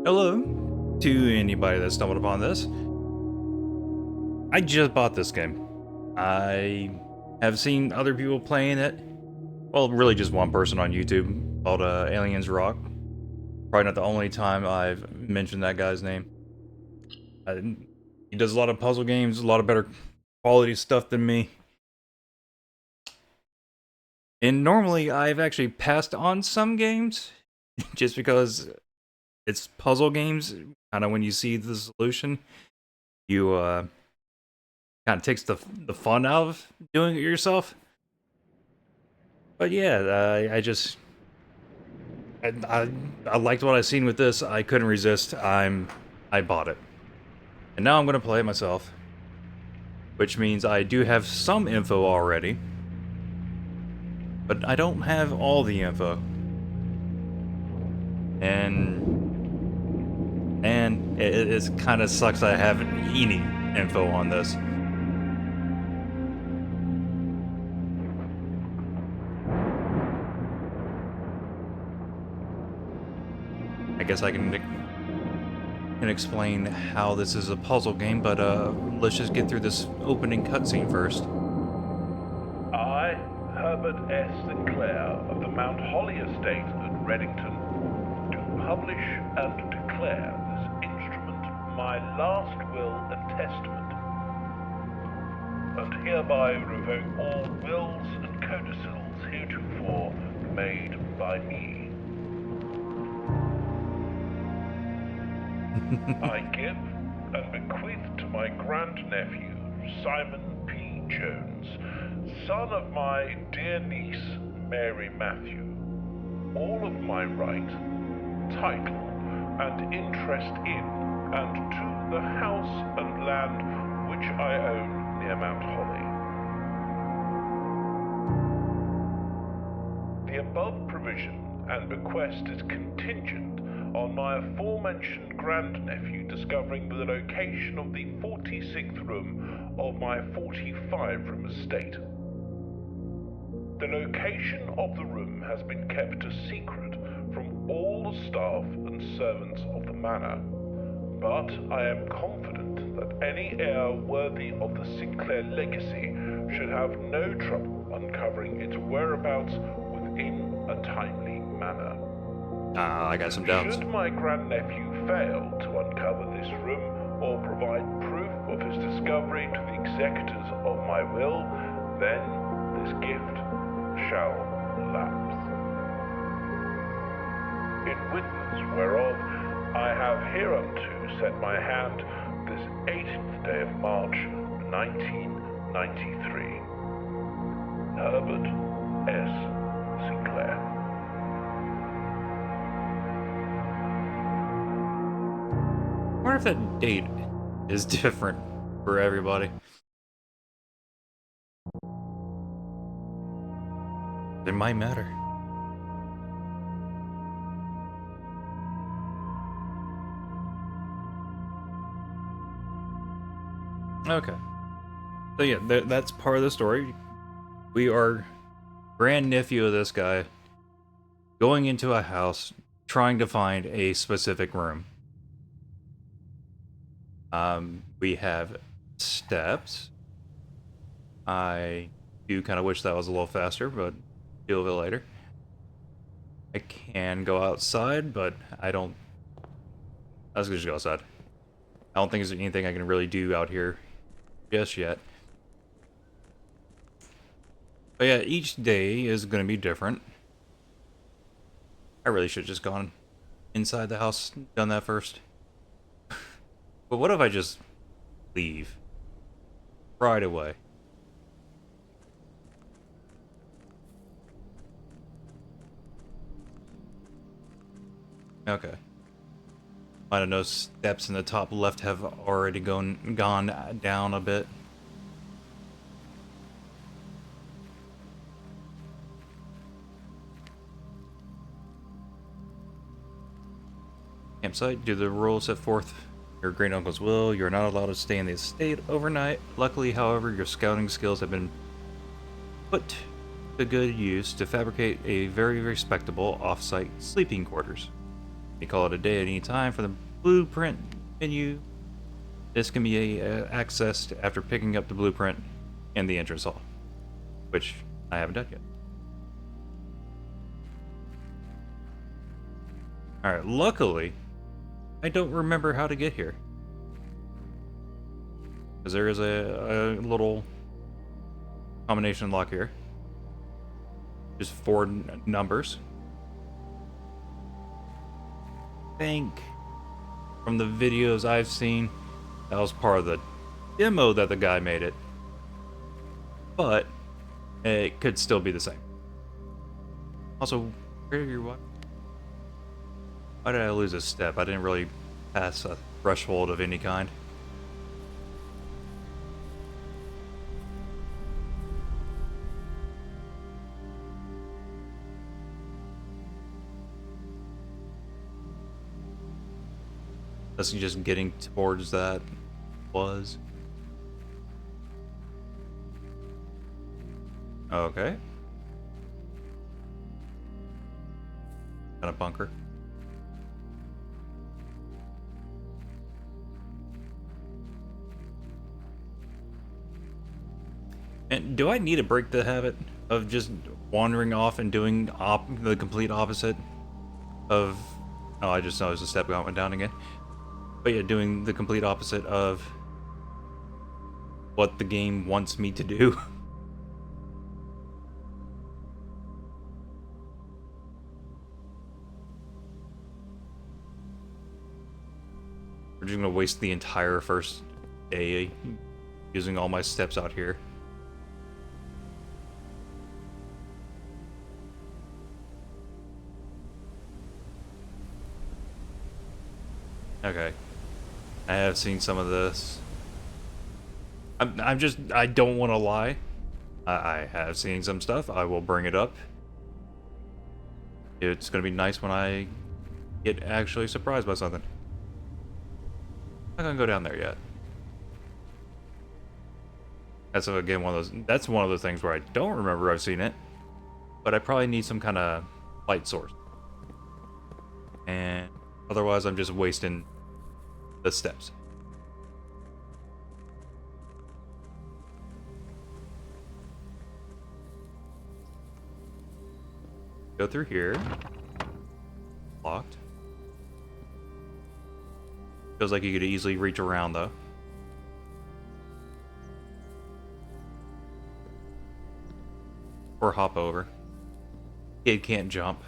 Hello to anybody that stumbled upon this. I just bought this game. I have seen other people playing it. Well, really just one person on YouTube called Aliens Rock. Probably not the only time I've mentioned that guy's name. Uh, he does a lot of puzzle games, a lot of better quality stuff than me. And normally I've actually passed on some games just because it's puzzle games. Kind of when you see the solution, you kind of takes the fun out of doing it yourself. But yeah, I liked what I seen with this. I couldn't resist. I bought it, and now I'm gonna play it myself, which means I do have some info already, but I don't have all the info, and it kind of sucks I haven't any info on this. I guess I can explain how this is a puzzle game, but let's just get through this opening cutscene first. I, Herbert S. Sinclair of the Mount Holly Estate at Reddington, do publish and declare this instrument my last will and testament, and hereby revoke all wills and codicils heretofore made by me. I give and bequeath to my grandnephew, Simon P. Jones, son of my dear niece, Mary Matthew, all of my right, title, and interest in and to the house and land which I own near Mount Holly. The above provision and bequest is contingent on my aforementioned grandnephew discovering the location of the 46th room of my 45-room estate. The location of the room has been kept a secret from all the staff and servants of the manor, but I am confident that any heir worthy of the Sinclair legacy should have no trouble uncovering its whereabouts within a timely manner. I got some doubts. Should my grandnephew fail to uncover this room or provide proof of his discovery to the executors of my will, then this gift shall lapse. In witness whereof I have hereunto set my hand this 18th day of March, 1993. Herbert S. Sinclair. I wonder if that date is different for everybody. It might matter. Okay. So yeah, that's part of the story. We are grandnephew of this guy going into a house trying to find a specific room. We have steps. I do kind of wish that was a little faster, but deal with it later. I can go outside, but I don't. I was gonna just go outside. I don't think there's anything I can really do out here just yet. But yeah, each day is gonna be different. I really should have just gone inside the house, done that first. But what if I just leave right away? Okay. Might have no steps in the top left have already gone down a bit. Campsite. Do the rules set forth your great uncle's will. You're not allowed to stay in the estate overnight. Luckily, however, your scouting skills have been put to good use to fabricate a very respectable off-site sleeping quarters. You call it a day at any time for the blueprint menu. This can be accessed after picking up the blueprint in the entrance hall, which I haven't done yet. Alright, luckily, I don't remember how to get here. Because there is a little combination lock here. Just 4 numbers. I think from the videos I've seen, that was part of the demo that the guy made it. But it could still be the same. Also, where are you? Why did I lose a step? I didn't really pass a threshold of any kind. That's just getting towards that was. Okay. Got a bunker. And do I need to break the habit of just wandering off and doing the complete opposite of... Oh, I just noticed a step went down again. But yeah, doing the complete opposite of what the game wants me to do. We're just gonna waste the entire first day using all my steps out here. Okay. I have seen some of this. I don't want to lie. I have seen some stuff. I will bring it up. It's gonna be nice when I get actually surprised by something. I'm not gonna go down there yet. That's again that's one of the things where I don't remember I've seen it, but I probably need some kind of light source. And otherwise I'm just wasting the steps. Go through here. Locked. Feels like you could easily reach around though. Or hop over. Kid can't jump.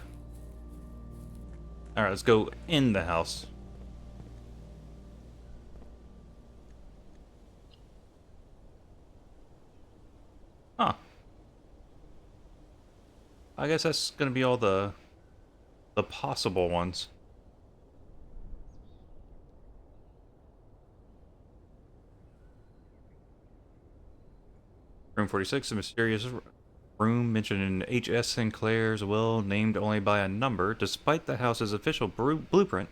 Alright, let's go in the house. Huh. I guess that's gonna be all the possible ones. Room 46, a mysterious room mentioned in H.S. Sinclair's will, named only by a number, despite the house's official blueprint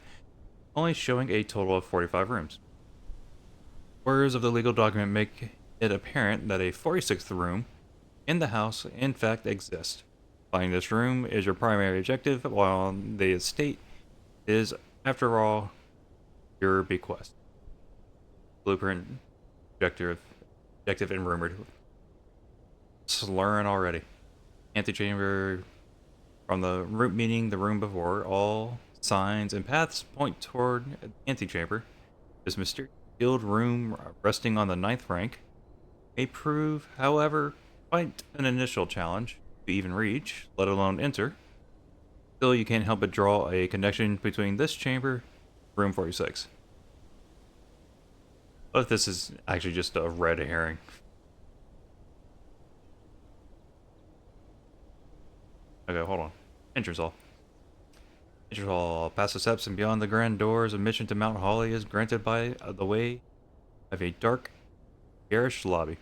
only showing a total of 45 rooms. Words of the legal document make it apparent that a 46th room in the house in fact exists. Finding this room is your primary objective, while the estate is, after all, your bequest. Blueprint, objective and rumored. Slurring already. Antechamber from the room, meaning the room before. All signs and paths point toward the antechamber. This mysterious sealed room, resting on the 9th rank, may prove, however, quite an initial challenge to even reach, let alone enter. Still, you can't help but draw a connection between this chamber, room 46. But this is actually just a red herring. Okay, hold on. Entrance hall. Entrance hall. Past the steps and beyond the grand doors, admission to Mount Holly is granted by the way of a dark, garish lobby,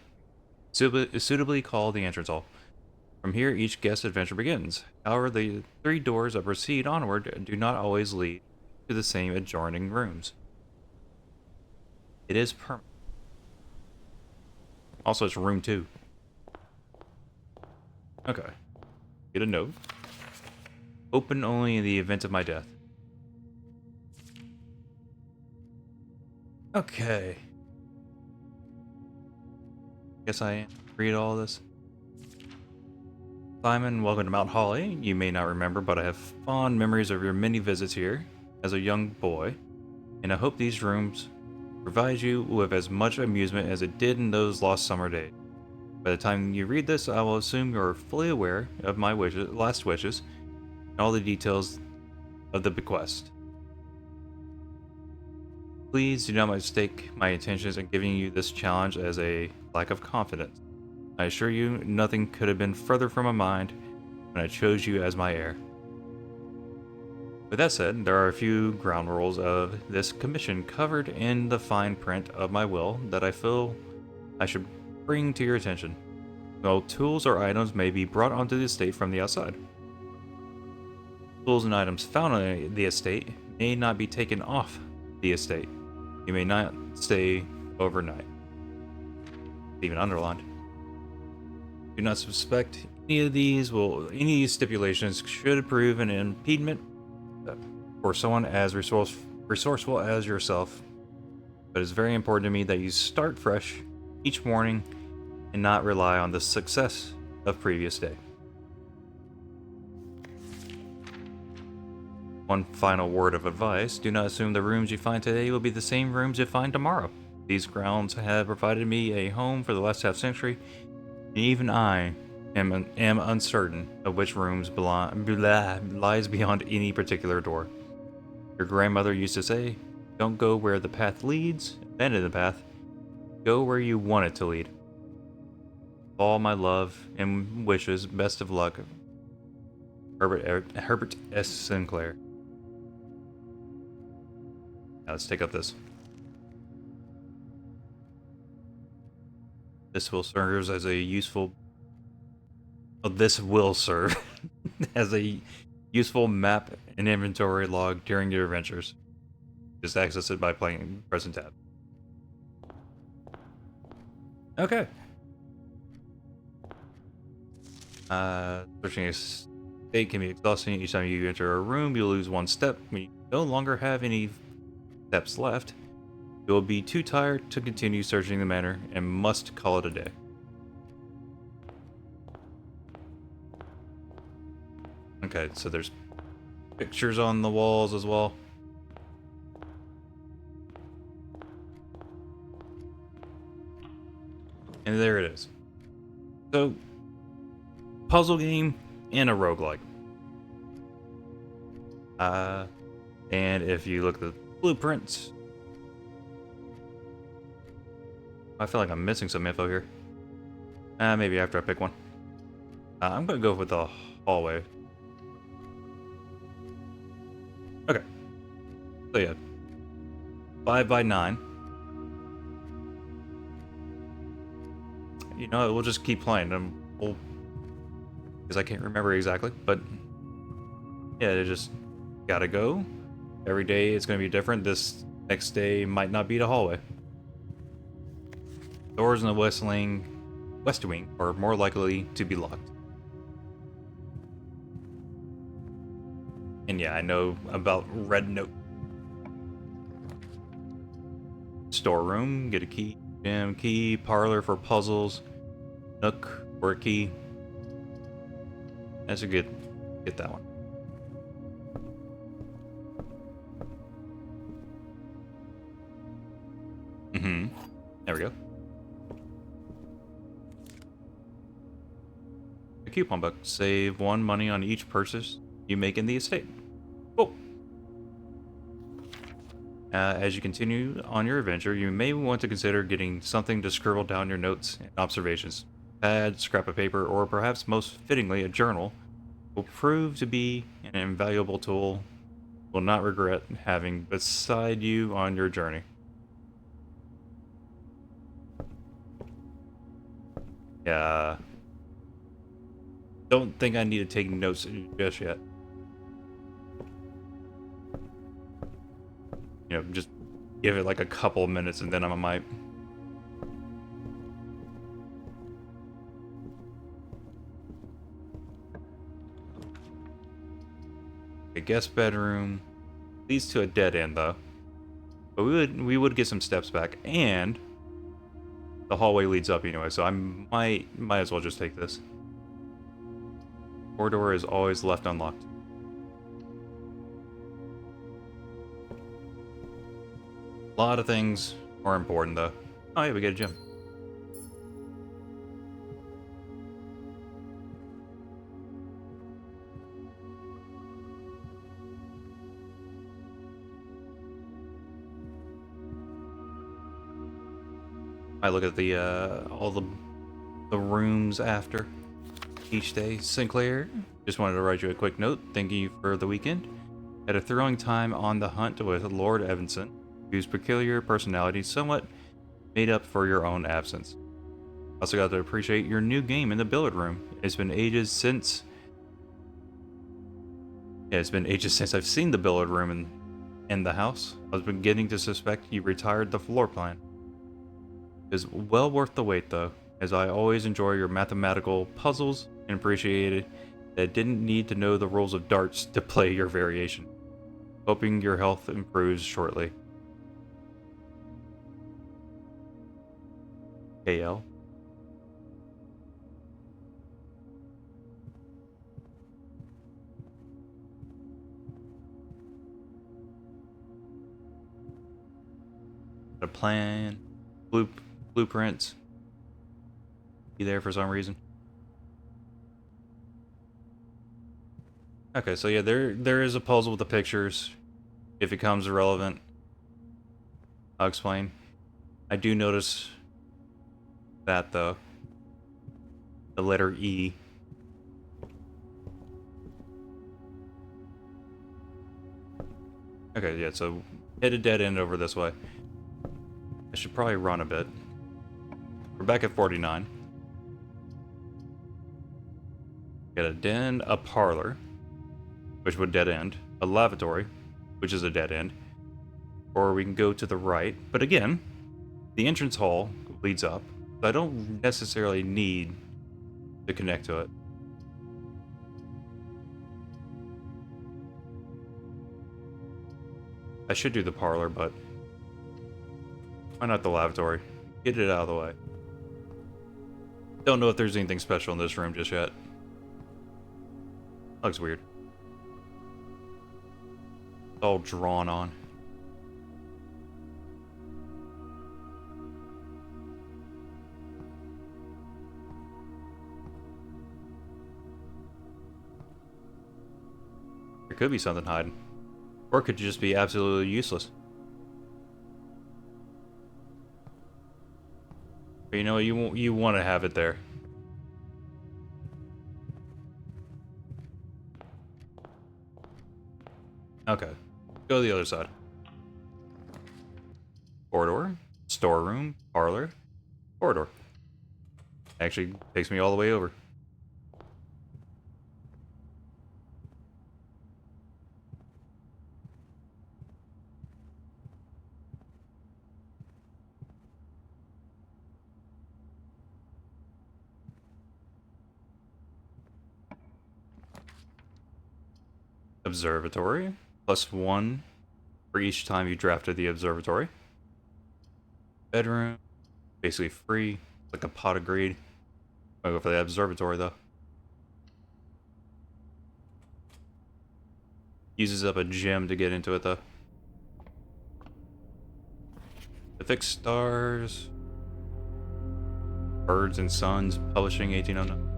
suitably called the entrance hall. From here, each guest adventure begins. However, the 3 doors that proceed onward do not always lead to the same adjoining rooms. It is permanent. Also, it's room 2. Okay. Get a note. Open only in the event of my death. Okay. Guess I read all this. Simon, welcome to Mount Holly. You may not remember, but I have fond memories of your many visits here as a young boy, and I hope these rooms provide you with as much amusement as it did in those lost summer days. By the time you read this, I will assume you're fully aware of my last wishes, and all the details of the bequest. Please do not mistake my intentions in giving you this challenge as a lack of confidence. I assure you, nothing could have been further from my mind when I chose you as my heir. With that said, there are a few ground rules of this commission covered in the fine print of my will that I feel I should bring to your attention. No tools or items may be brought onto the estate from the outside. Tools and items found on the estate may not be taken off the estate. You may not stay overnight. Even underlined. Do not suspect any of these stipulations should prove an impediment for someone as resourceful as yourself. But it's very important to me that you start fresh each morning and not rely on the success of previous day. One final word of advice: do not assume the rooms you find today will be the same rooms you find tomorrow. These grounds have provided me a home for the last half century, and even I am uncertain of which rooms lies beyond any particular door. Your grandmother used to say, don't go where the path leads, abandon the path, go where you want it to lead. All my love and wishes, best of luck, Herbert S. Sinclair. Now let's take up this. This will serve as a useful... Oh, this will serve as a useful map and inventory log during your adventures. Just access it by pressing tab. Okay. Searching a state can be exhausting. Each time you enter a room, you'll lose one step. When you no longer have any steps left, you will be too tired to continue searching the manor and must call it a day. Okay, so there's pictures on the walls as well. And there it is. So, puzzle game and a roguelike. And if you look at the blueprints, I feel like I'm missing some info here. Maybe after I pick one. I'm gonna go with the hallway. Okay. So yeah, 5 by 9. You know, we'll just keep playing and we'll, because I can't remember exactly, but yeah, it just gotta go. Every day it's gonna be different. This next day might not be the hallway. Doors in the west wing are more likely to be locked. And yeah, I know about Red Note. Storeroom, get a key. Gym key. Parlor for puzzles. Nook for a key. That's a good. Get that one. There we go. A coupon book. Save 1 money on each purchase you make in the estate. Cool. As you continue on your adventure, you may want to consider getting something to scribble down your notes and observations. Pad, scrap of paper, or perhaps most fittingly a journal will prove to be an invaluable tool will not regret having beside you on your journey. Yeah. Don't think I need to take notes just yet. You know, just give it like a couple of minutes and then I might. A guest bedroom leads to a dead end though. But we would get some steps back, and the hallway leads up anyway, so I might as well just take this. Corridor is always left unlocked. A lot of things are important though. Oh yeah, we get a gym. I look at the all the rooms after each day. Sinclair, just wanted to write you a quick note. Thanking you for the weekend. Had a thrilling time on the hunt with Lord Evanson, whose peculiar personality somewhat made up for your own absence. Also got to appreciate your new game in the billiard room. It's been ages since I've seen the billiard room in the house. I was beginning to suspect you retired the floor plan. Is well worth the wait though, as I always enjoy your mathematical puzzles and appreciated that didn't need to know the rules of darts to play your variation. Hoping your health improves shortly. KL. A plan, blueprints. Be there for some reason. Okay, so yeah, there is a puzzle with the pictures. If it becomes irrelevant, I'll explain. I do notice that though. The letter E. Okay, yeah, so hit a dead end over this way. I should probably run a bit. We're back at 49. Got a den, a parlor, which would dead end, a lavatory, which is a dead end, or we can go to the right. But again, the entrance hall leads up, so I don't necessarily need to connect to it. I should do the parlor, but why not the lavatory? Get it out of the way. Don't know if there's anything special in this room just yet. Looks weird. It's all drawn on. There could be something hiding. Or it could just be absolutely useless. But you know what, you want to have it there. Okay, go to the other side. Corridor, storeroom, parlor, corridor. Actually takes me all the way over. Observatory, +1 for each time you drafted the observatory. Bedroom, basically free, like a pot of greed. I'll go for the observatory though. Uses up a gem to get into it though. The fixed stars. Birds and Suns, publishing 1809.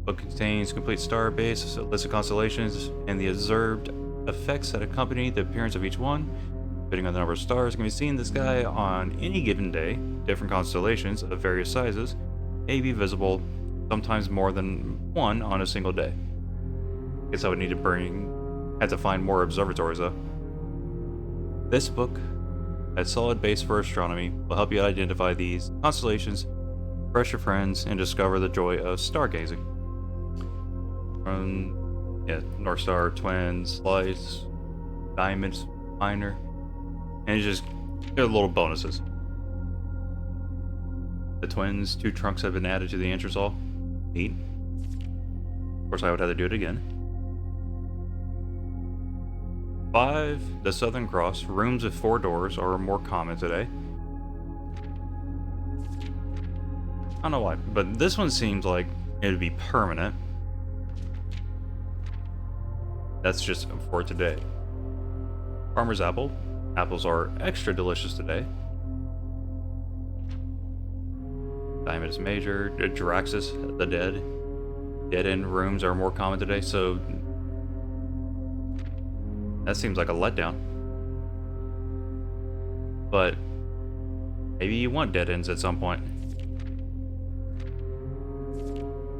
Book contains complete star base, a list of constellations, and the observed effects that accompany the appearance of each one. Depending on the number of stars can be seen in the sky on any given day, different constellations of various sizes may be visible, sometimes more than one on a single day. Guess I would need to have to find more observatories though. This book, a solid base for astronomy, will help you identify these constellations, impress your friends, and discover the joy of stargazing. North Star, Twins, Lights, Diamonds, Minor, and you just get little bonuses. The Twins, 2 trunks have been added to the entrance hall. Neat. Of course, I would have to do it again. 5, the Southern Cross. Rooms with 4 doors are more common today. I don't know why, but this one seems like it would be permanent. That's just for today. Farmer's Apple. Apples are extra delicious today. Diamond is major. Draxus, the dead. Dead end rooms are more common today, so that seems like a letdown. But maybe you want dead ends at some point.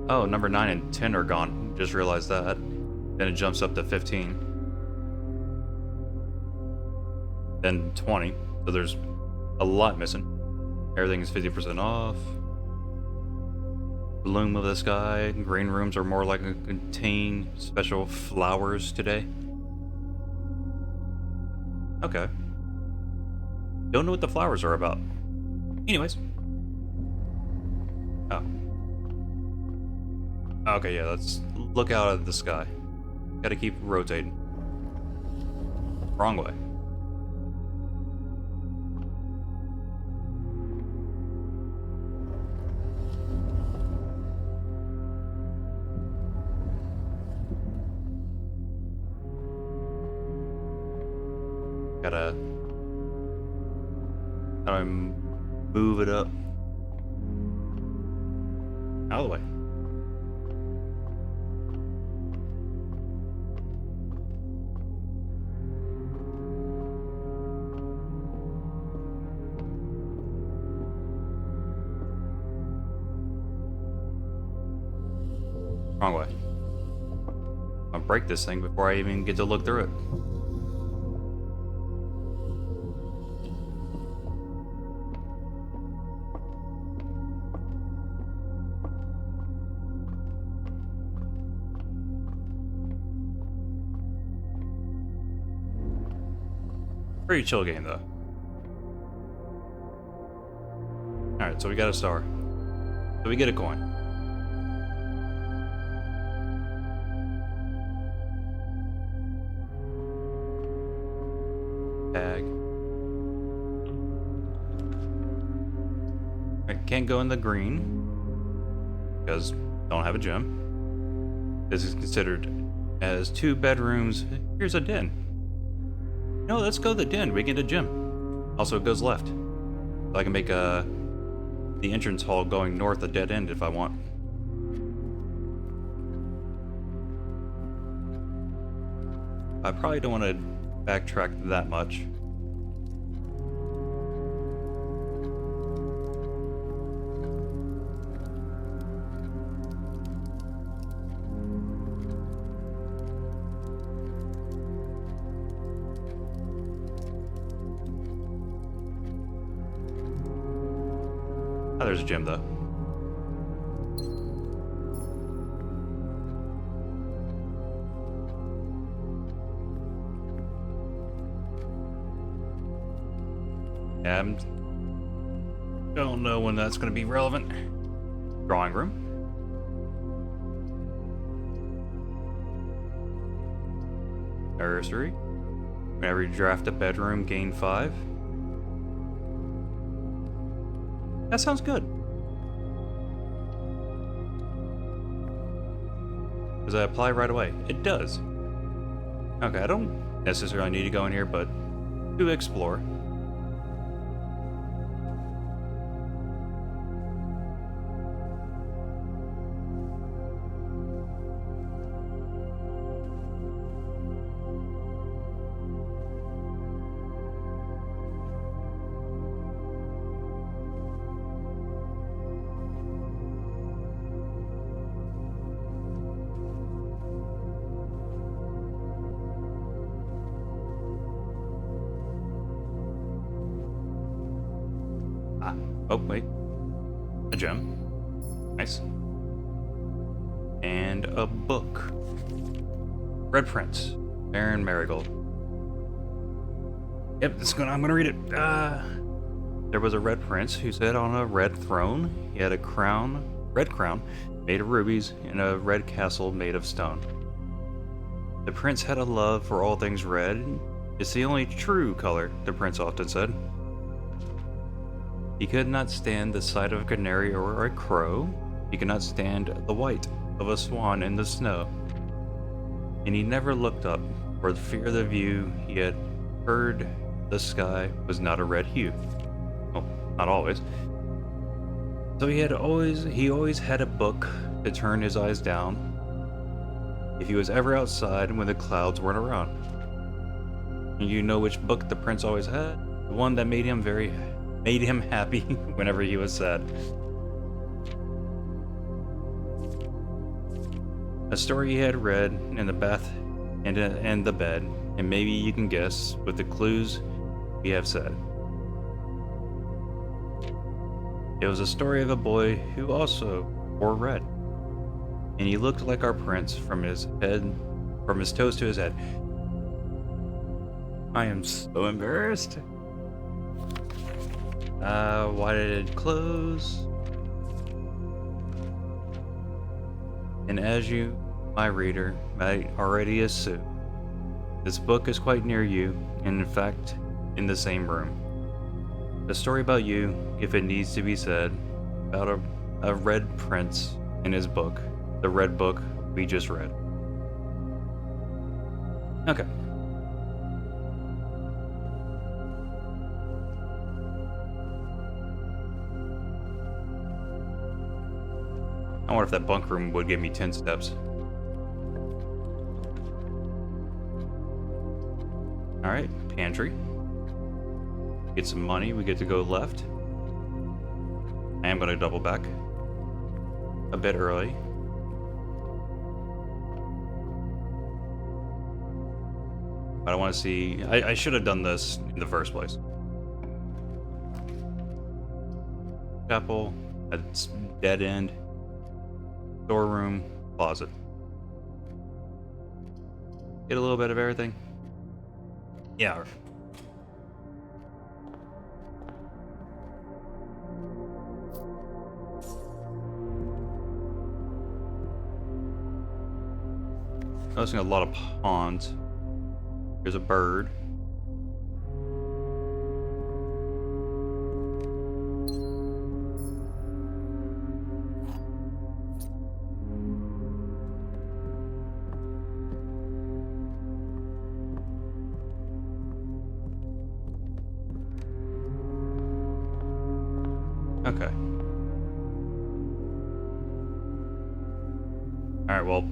Oh, number 9 and 10 are gone. Just realized that. Then it jumps up to 15. Then 20. So there's a lot missing. Everything is 50% off. Bloom of the sky. Green rooms are more likely to contain special flowers today. Okay. Don't know what the flowers are about. Anyways. Oh. Okay, yeah, let's look out at the sky. Gotta keep rotating. Wrong way. Gotta move it up. Out of the way. Wrong way. I'll break this thing before I even get to look through it. Pretty chill game though. Alright, so we got a star. So we get a coin. Tag. I can't go in the green because don't have a gym. This is considered as 2 bedrooms. Here's a den. No, let's go to the den. We get a gym. Also, it goes left. So I can make the entrance hall going north a dead end if I want. I probably don't want to backtrack that much. Oh, there's a gym though. Yeah, don't know when that's going to be relevant. Drawing room. Nursery. Whenever you draft a bedroom, gain 5. That sounds good. Does that apply right away? It does. Okay, I don't necessarily need to go in here, but to explore. Oh, wait. A gem. Nice. And a book. Red Prince. Baron Marigold. Yep, I'm gonna read it. There was a red prince who sat on a red throne. He had a red crown, made of rubies, and a red castle made of stone. The prince had a love for all things red. It's the only true color, the prince often said. He could not stand the sight of a canary or a crow. He could not stand the white of a swan in the snow. And he never looked up, for the fear of the view he had heard the sky was not a red hue. Well, not always. So he always had a book to turn his eyes down if he was ever outside when the clouds weren't around. And you know which book the prince always had? The one that made him happy whenever he was sad. A story he had read in the bath and the bed, and maybe you can guess with the clues we have said. It was a story of a boy who also wore red, and he looked like our prince from his toes to his head. I am so embarrassed. Why did it close? And as you, my reader, might already assume, this book is quite near you, and in fact, in the same room. A story about you, if it needs to be said, about a red prince in his book, the red book we just read. Okay. I wonder if that bunk room would give me 10 steps. Alright, pantry. Get some money, we get to go left. I am going to double back a bit early. But I want to see... I should have done this in the first place. Chapel, that's dead end. Storeroom, closet. Get a little bit of everything. Yeah. Noticing a lot of ponds. There's a bird. Okay. Alright, well,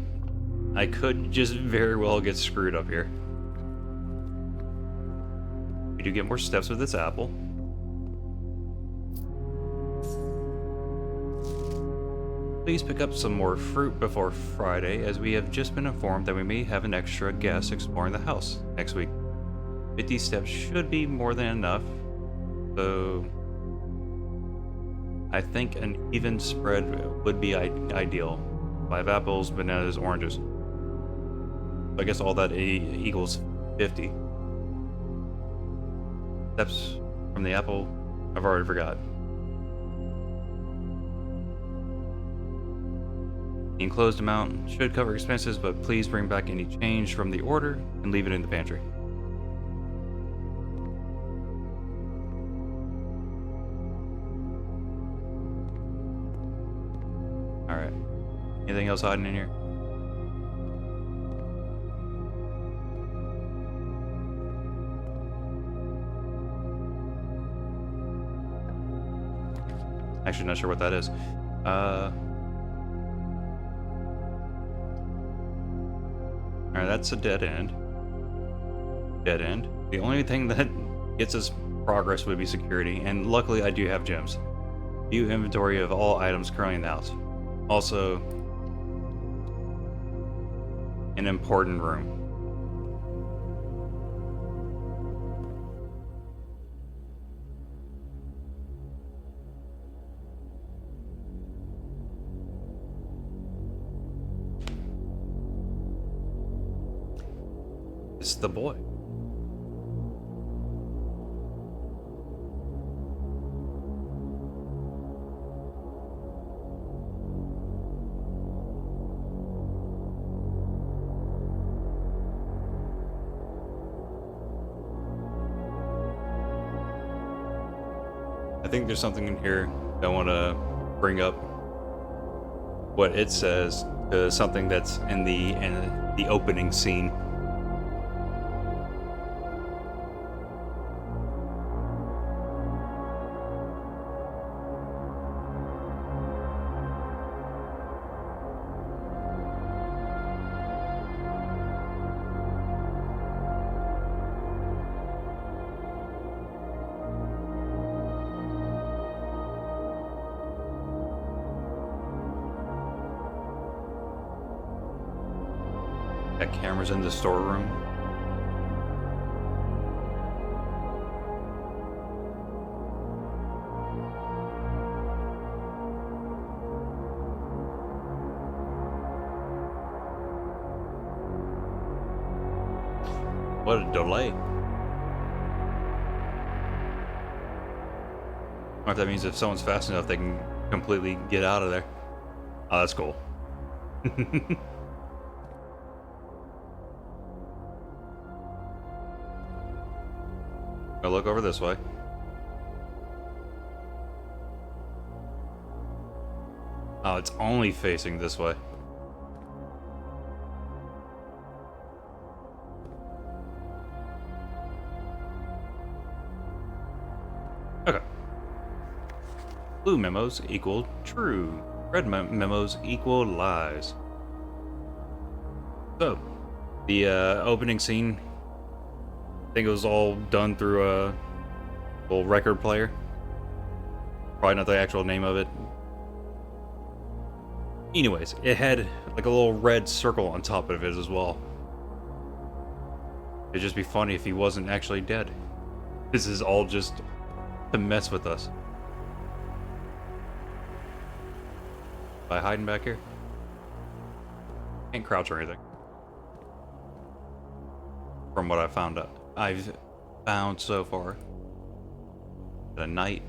I could just very well get screwed up here. We do get more steps with this apple. Please pick up some more fruit before Friday, as we have just been informed that we may have an extra guest exploring the house next week. 50 steps should be more than enough, so I think an even spread would be ideal. 5 apples, bananas, oranges. I guess all that equals 50. Steps from the apple, I've already forgot. The enclosed amount should cover expenses, but please bring back any change from the order and leave it in the pantry. Alright. Anything else hiding in here? Actually, not sure what that is. Alright, that's a dead end. Dead end. The only thing that gets us progress would be security, and luckily I do have gems. View inventory of all items currently in the house. Also, an important room. It's the boy. I think there's something in here that I want to bring up. What it says to something that's in the opening scene. Got cameras in the storeroom. What a delay. I wonder if that means if someone's fast enough, they can completely get out of there. Oh, that's cool. I'll look over this way. Oh, it's only facing this way. Okay. Blue memos equal true. Red memos equal lies. So, the opening scene, I think it was all done through a little record player. Probably not the actual name of it. Anyways, it had like a little red circle on top of it as well. It'd just be funny if he wasn't actually dead. This is all just to mess with us. By hiding back here? Can't crouch or anything. From what I've found so far. The night.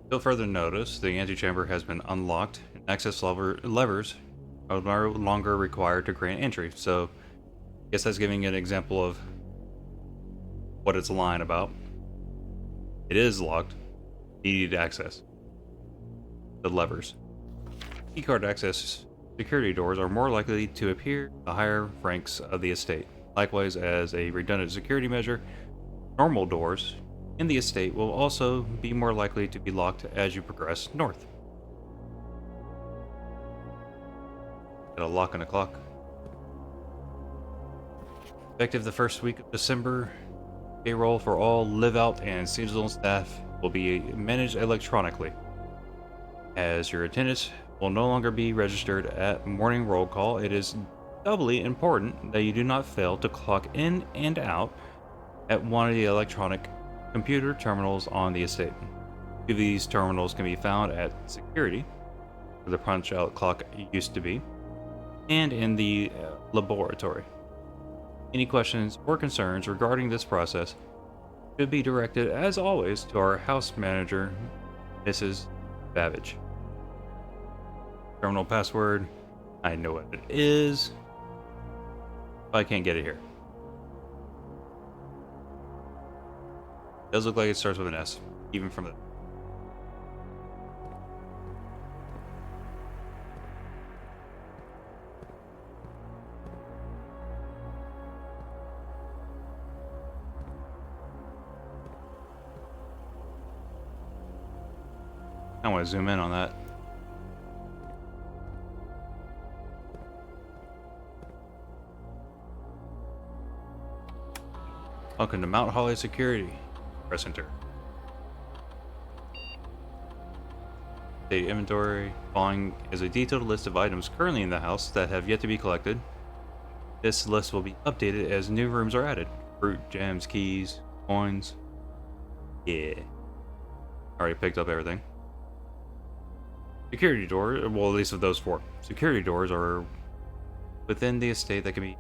Till further notice, the antechamber has been unlocked, and access levers are no longer required to grant entry. So, I guess that's giving an example of what it's lying about. It is locked. Needed access. The levers. Keycard access security doors are more likely to appear in the higher ranks of the estate. Likewise, as a redundant security measure, normal doors in the estate will also be more likely to be locked as you progress north. Got a lock and a clock. Effective the first week of December, payroll for all live-out and seasonal staff will be managed electronically, as your attendance will no longer be registered at morning roll call. It is doubly important that you do not fail to clock in and out at one of the electronic computer terminals on the estate. Two of these terminals can be found at security, where the punch-out clock used to be, and in the laboratory. Any questions or concerns regarding this process should be directed, as always, to our house manager, Mrs. Babbage. Terminal password, I know what it is, but I can't get it here. Does look like it starts with an S, even from the... I want to zoom in on that. Welcome to Mount Holly Security. Press enter. State inventory. Following is a detailed list of items currently in the house that have yet to be collected. This list will be updated as new rooms are added. Fruit, gems, keys, coins. Yeah. Already picked up everything. Security door, well, at least of those four. Security doors are within the estate that can be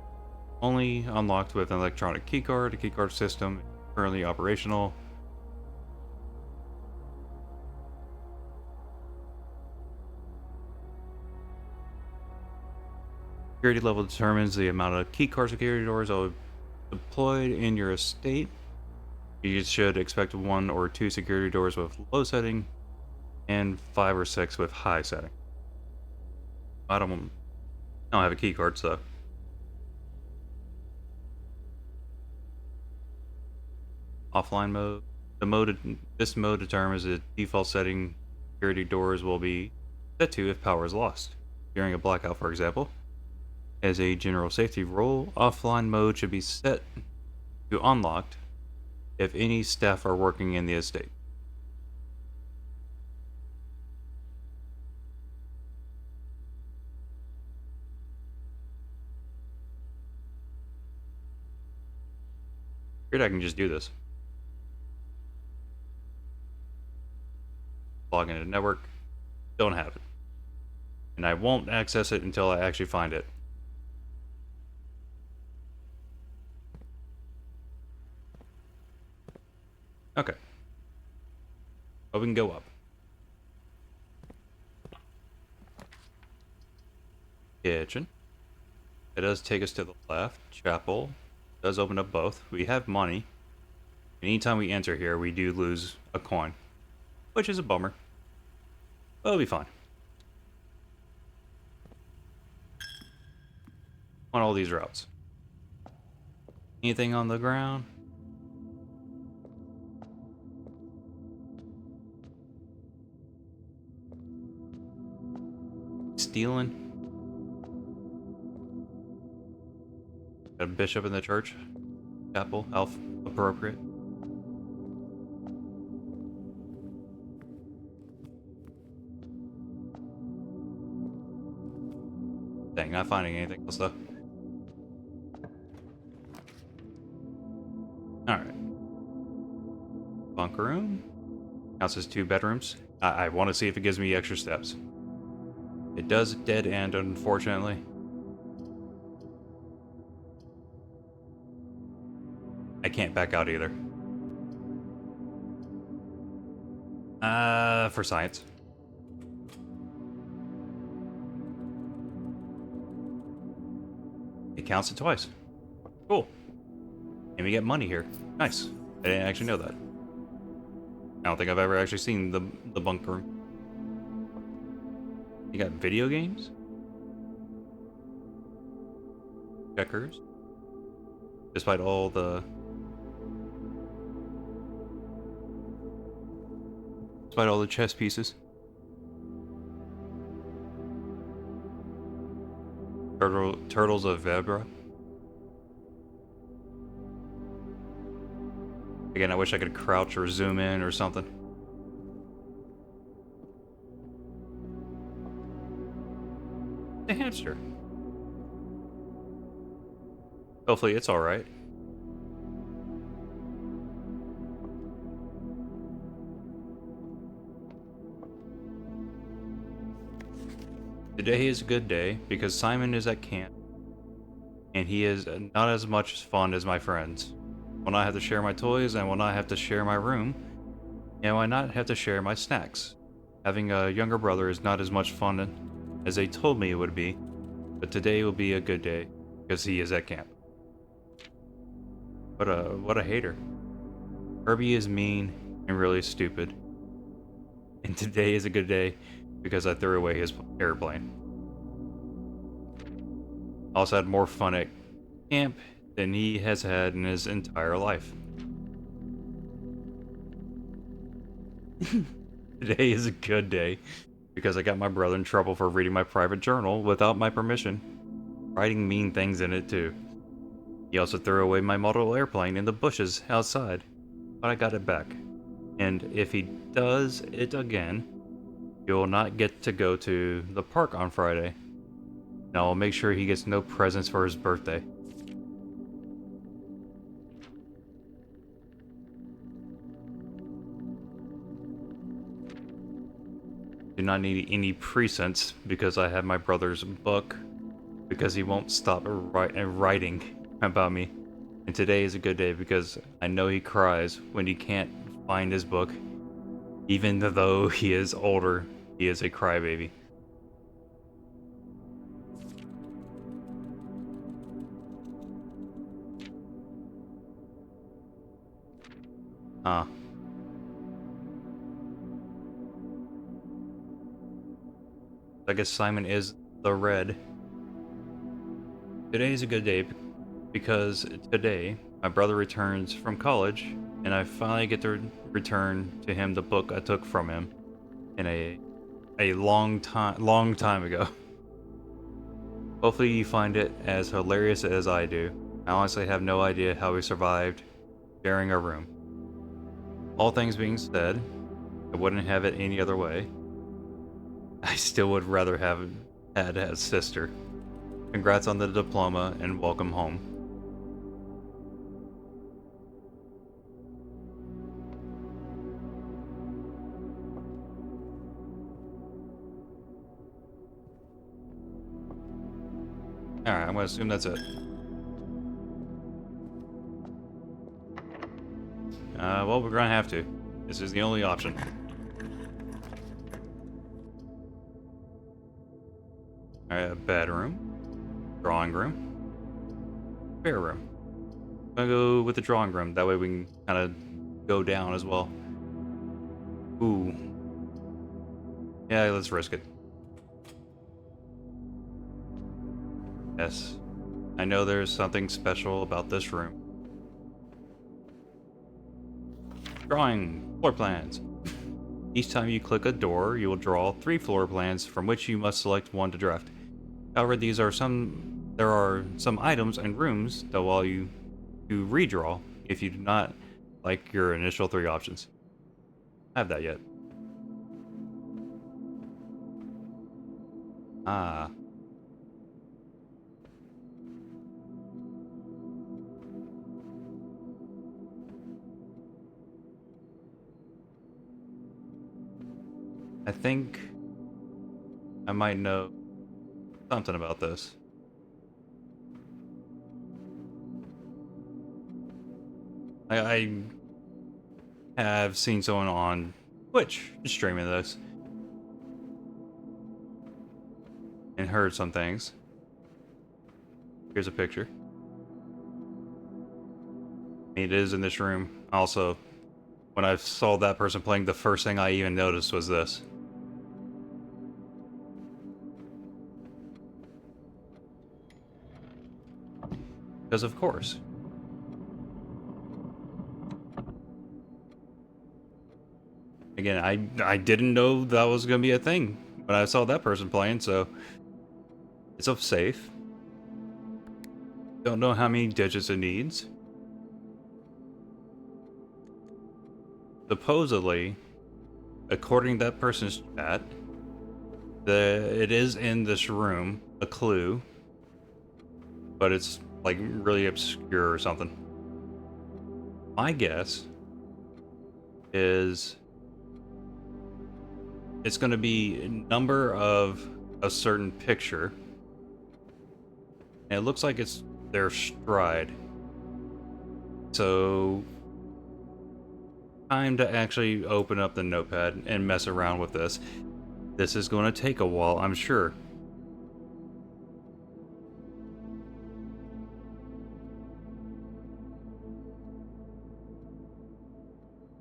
only unlocked with an electronic keycard. The keycard system is currently operational. Security level determines the amount of keycard security doors that will deployed in your estate. You should expect 1 or 2 security doors with low setting and 5 or 6 with high setting. I don't have a key card, so. Offline mode. This mode determines the default setting security doors will be set to if power is lost. During a blackout, for example. As a general safety rule, offline mode should be set to unlocked if any staff are working in the estate. Figured I can just do this. Log into the network. Don't have it. And I won't access it until I actually find it. Okay. Oh, we can go up. Kitchen. It does take us to the left. Chapel. Does open up both. We have money. Anytime we enter here, we do lose a coin. Which is a bummer. But it'll be fine. On all these routes. Anything on the ground? Stealing? Got a bishop in the church. Chapel. Elf. Appropriate. Dang, not finding anything else though. Alright. Bunker room. Counts as 2 bedrooms. I want to see if it gives me extra steps. It does dead end, unfortunately. I can't back out either. For science. It counts it twice. Cool. And we get money here. Nice. I didn't actually know that. I don't think I've ever actually seen the bunker room. You got video games? Checkers? Despite all the chess pieces. Turtles of Vebra. Again, I wish I could crouch or zoom in or something. The hamster. Hopefully it's alright. Today is a good day because Simon is at camp and he is not as much fun as my friends. Will not have to share my toys and will not have to share my room, and will not have to share my snacks. Having a younger brother is not as much fun as they told me it would be, but today will be a good day because he is at camp. What a hater. Herbie is mean and really stupid, and today is a good day because I threw away his airplane. Also had more fun at camp than he has had in his entire life. Today is a good day because I got my brother in trouble for reading my private journal without my permission, writing mean things in it too. He also threw away my model airplane in the bushes outside, but I got it back. And if he does it again, he will not get to go to the park on Friday. And I will make sure he gets no presents for his birthday. Do not need any presents because I have my brother's book, because he won't stop writing about me. And today is a good day because I know he cries when he can't find his book. Even though he is older, he is a crybaby. Huh. I guess Simon is the red. Today is a good day because today my brother returns from college and I finally get to return to him the book I took from him in a long time ago. Hopefully you find it as hilarious as I do. I honestly have no idea how we survived sharing a room. All things being said, I wouldn't have it any other way. I still would rather have had a sister. Congrats on the diploma and welcome home. Alright, I'm gonna assume that's it. Well, we're gonna have to. This is the only option. Alright, a bedroom, drawing room, spare room. I'm gonna go with the drawing room, that way we can kind of go down as well. Ooh. Yeah, let's risk it. Yes. I know there's something special about this room. Drawing floor plans. Each time you click a door, you will draw 3 floor plans from which you must select one to draft. However, there are some items and rooms that allow you to redraw if you do not like your initial 3 options. I have that yet. Ah. I think I might know something about this. I have seen someone on Twitch streaming this and heard some things. Here's a picture. It is in this room. Also, when I saw that person playing, the first thing I even noticed was this. Because of course. Again, I didn't know that was going to be a thing when I saw that person playing, so it's up safe. Don't know how many digits it needs. Supposedly, according to that person's chat, it is in this room, a clue, but it's like really obscure or something. My guess is it's going to be a number of a certain picture, and it looks like it's their stride. So, time to actually open up the notepad and mess around with this. This is going to take a while, I'm sure.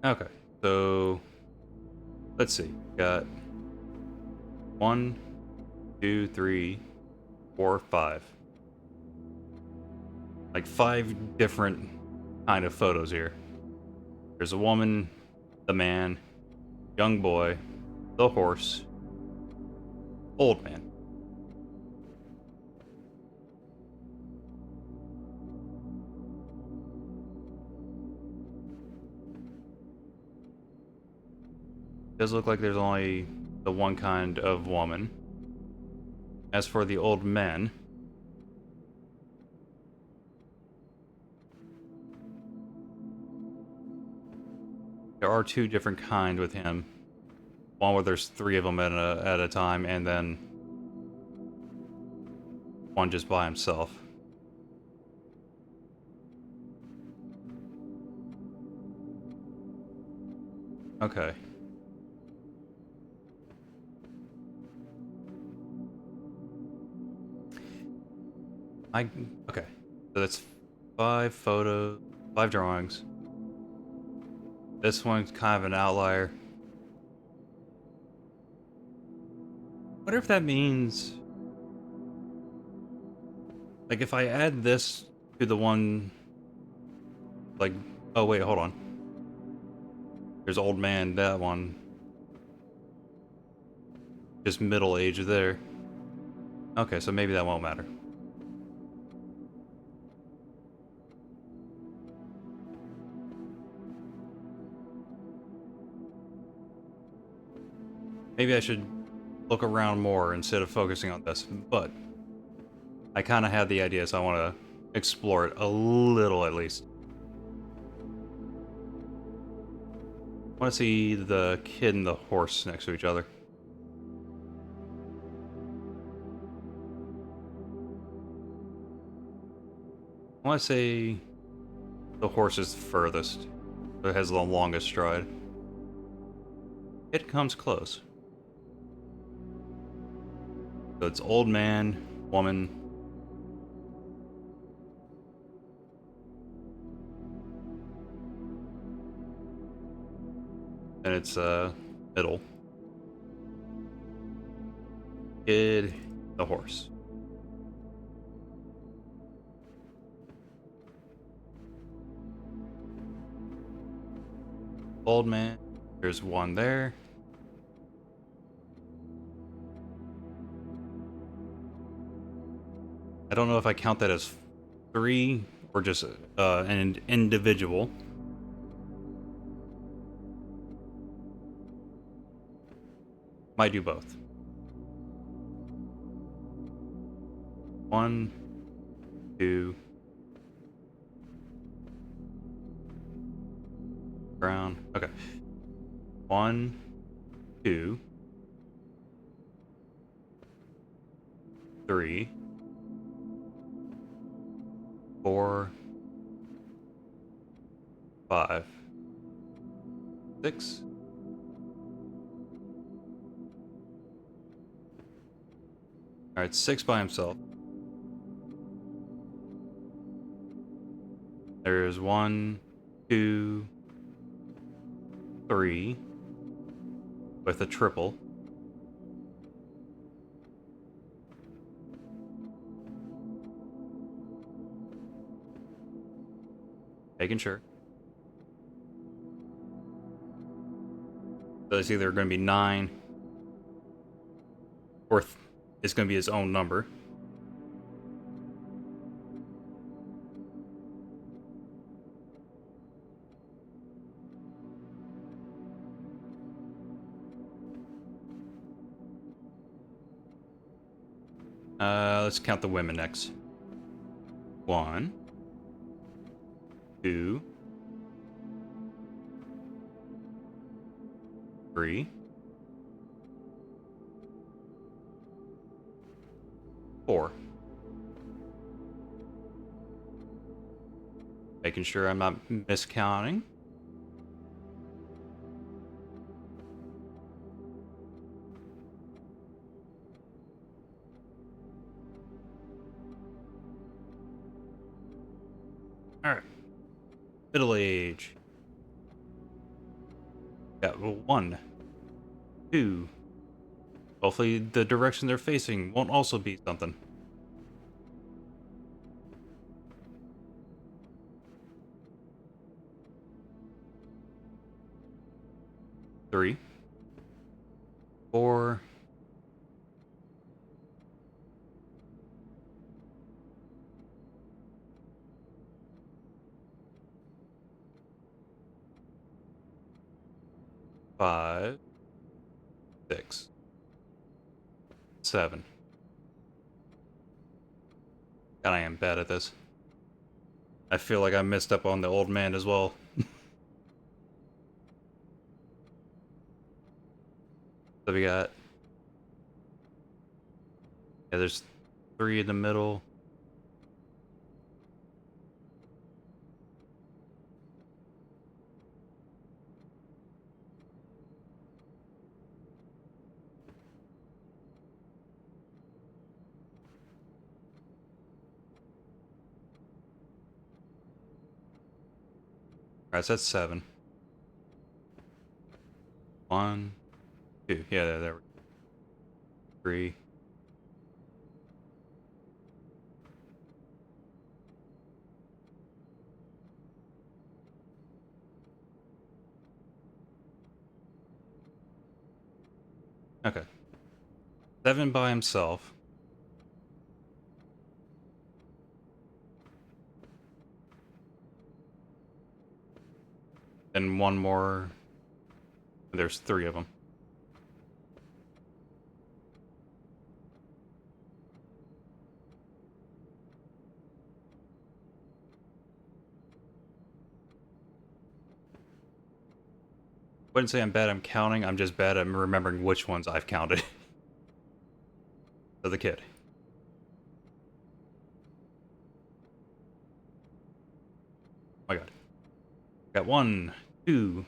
Okay, so let's see. Got 1, 2, 3, 4, 5. Like 5 different kind of photos here. There's a woman, the man, young boy, the horse, old man. Does look like there's only the one kind of woman. As for the old men, there are 2 different kind with him. One where there's 3 of them at a time, and then one just by himself. Okay. Okay. So that's 5 photos, 5 drawings. This one's kind of an outlier. Wonder if that means, like, if I add this to the one, like, oh wait, hold on. There's old man, that one. Just middle age there. Okay, so maybe that won't matter. Maybe I should look around more instead of focusing on this, but I kind of had the idea, so I want to explore it a little at least. I want to see the kid and the horse next to each other. I want to say the horse is the furthest. It has the longest stride. It comes close. So it's old man, woman. And it's middle. Kid, the horse. Old man. There's one there. I don't know if I count that as 3 or just an individual. Might do both. 1, 2. Ground. Okay. 1, 2, 3, 4, 5, 6. Alright, 6 by himself. There's 1, 2, 3 with a triple. Making sure. So it's either going to be 9 or it's going to be his own number. Let's count the women next. 1, 2, 3, 4. Making sure I'm not miscounting. Alright. Middle age. Got 1, 2. Hopefully the direction they're facing won't also be something. 3, 4. 5, 6, 7. God, I am bad at this. I feel like I messed up on the old man as well. So we got... Yeah, there's 3 in the middle. Alright, so that's 7. 1, 2. Yeah, there we go. 3. Okay. 7 by himself. And one more. There's 3 of them. Wouldn't say I'm bad at counting, I'm just bad at remembering which ones I've counted. For the kid. Oh my god. Got 1, 2.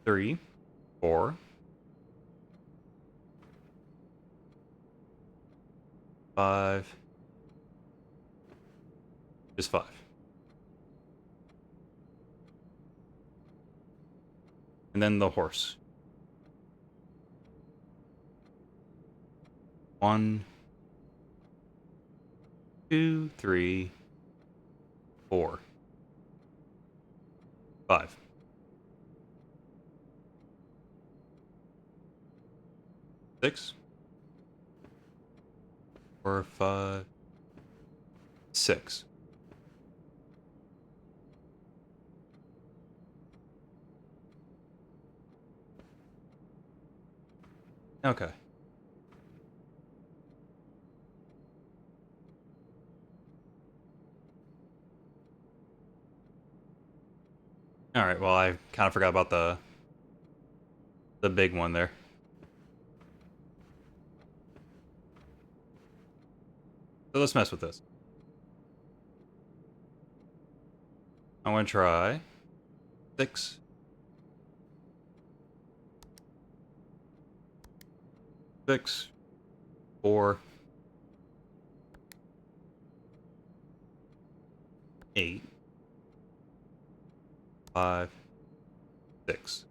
3, 4. 5. Just 5. And then the horse. 1, 2, 3, 4. 5. 6. 4, 5. 6. Okay. Alright, well I kind of forgot about the big one there. So let's mess with this. I'm going to try 6. 6. 4. 8. 5. 6.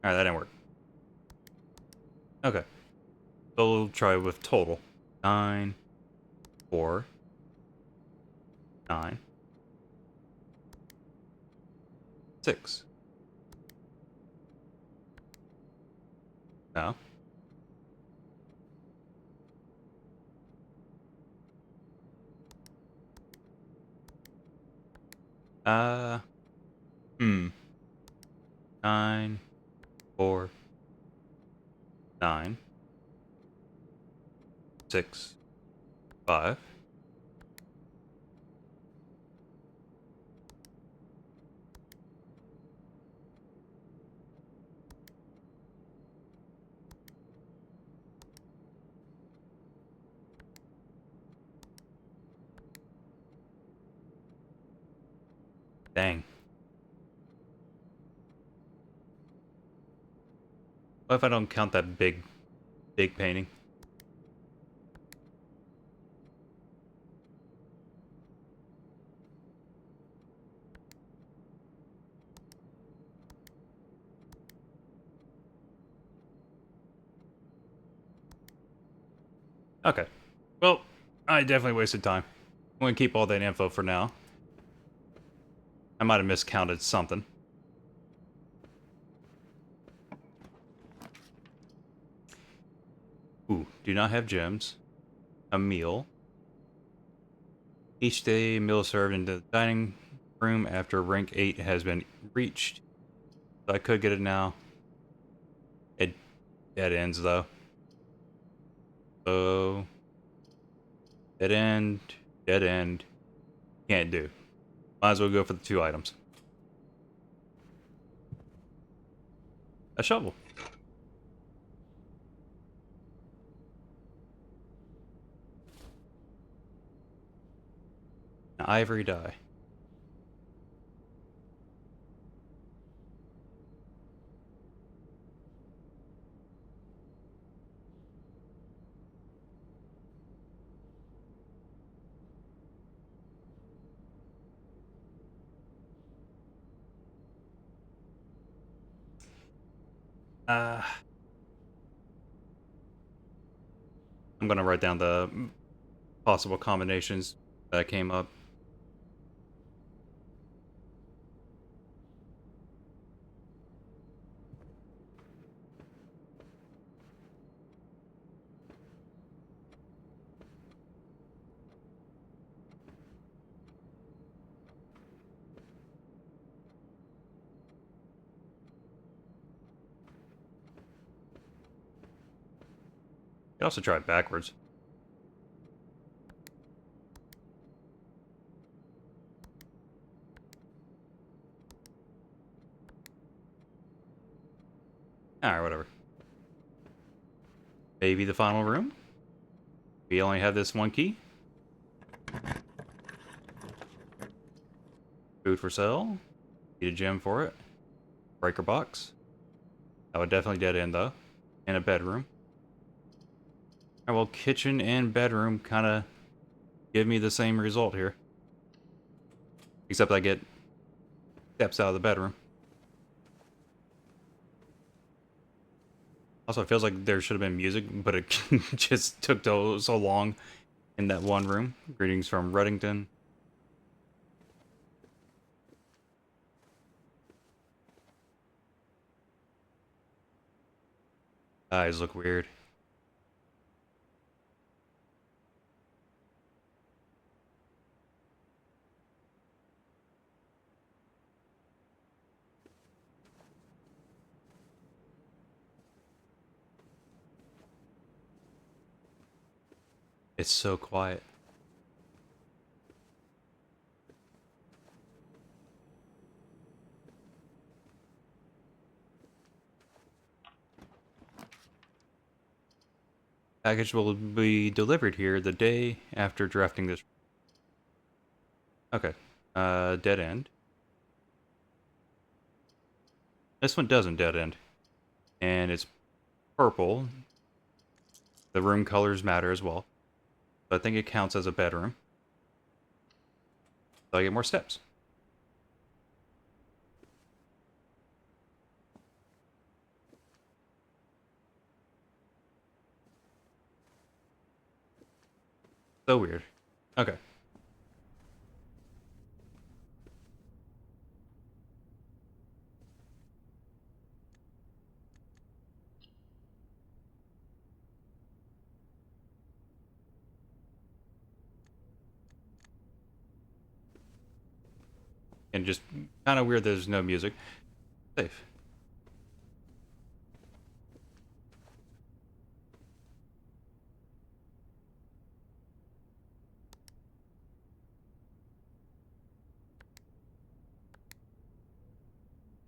Alright, that didn't work. Okay. So we'll try with total. 9. 4. 9. 6. No. Uh. 9. 4. 9. 6. 5. Dang. What if I don't count that big painting? Okay. Well, I definitely wasted time. I'm gonna keep all that info for now. I might have miscounted something. Ooh, do not have gems. A meal. Each day, meal is served in the dining room after rank 8 has been reached. So I could get it now. It dead ends though. So dead end, dead end. Can't do. Might as well go for the 2 items. A shovel. An ivory dye. I'm gonna write down the possible combinations that came up. You can also try it backwards. Alright, whatever. Maybe the final room? We only have this one key. Food for sale. Need a gem for it. Breaker box. That would definitely dead end though. And a bedroom. Alright, well, kitchen and bedroom kind of give me the same result here. Except I get steps out of the bedroom. Also, it feels like there should have been music, but it just took so long in that one room. Greetings from Reddington. Eyes look weird. It's so quiet. Package will be delivered here the day after drafting this. Okay. Dead end. This one doesn't dead end. And it's purple. The room colors matter as well. So I think it counts as a bedroom. So I get more steps. So weird. Okay. And just kind of weird there's no music. Safe.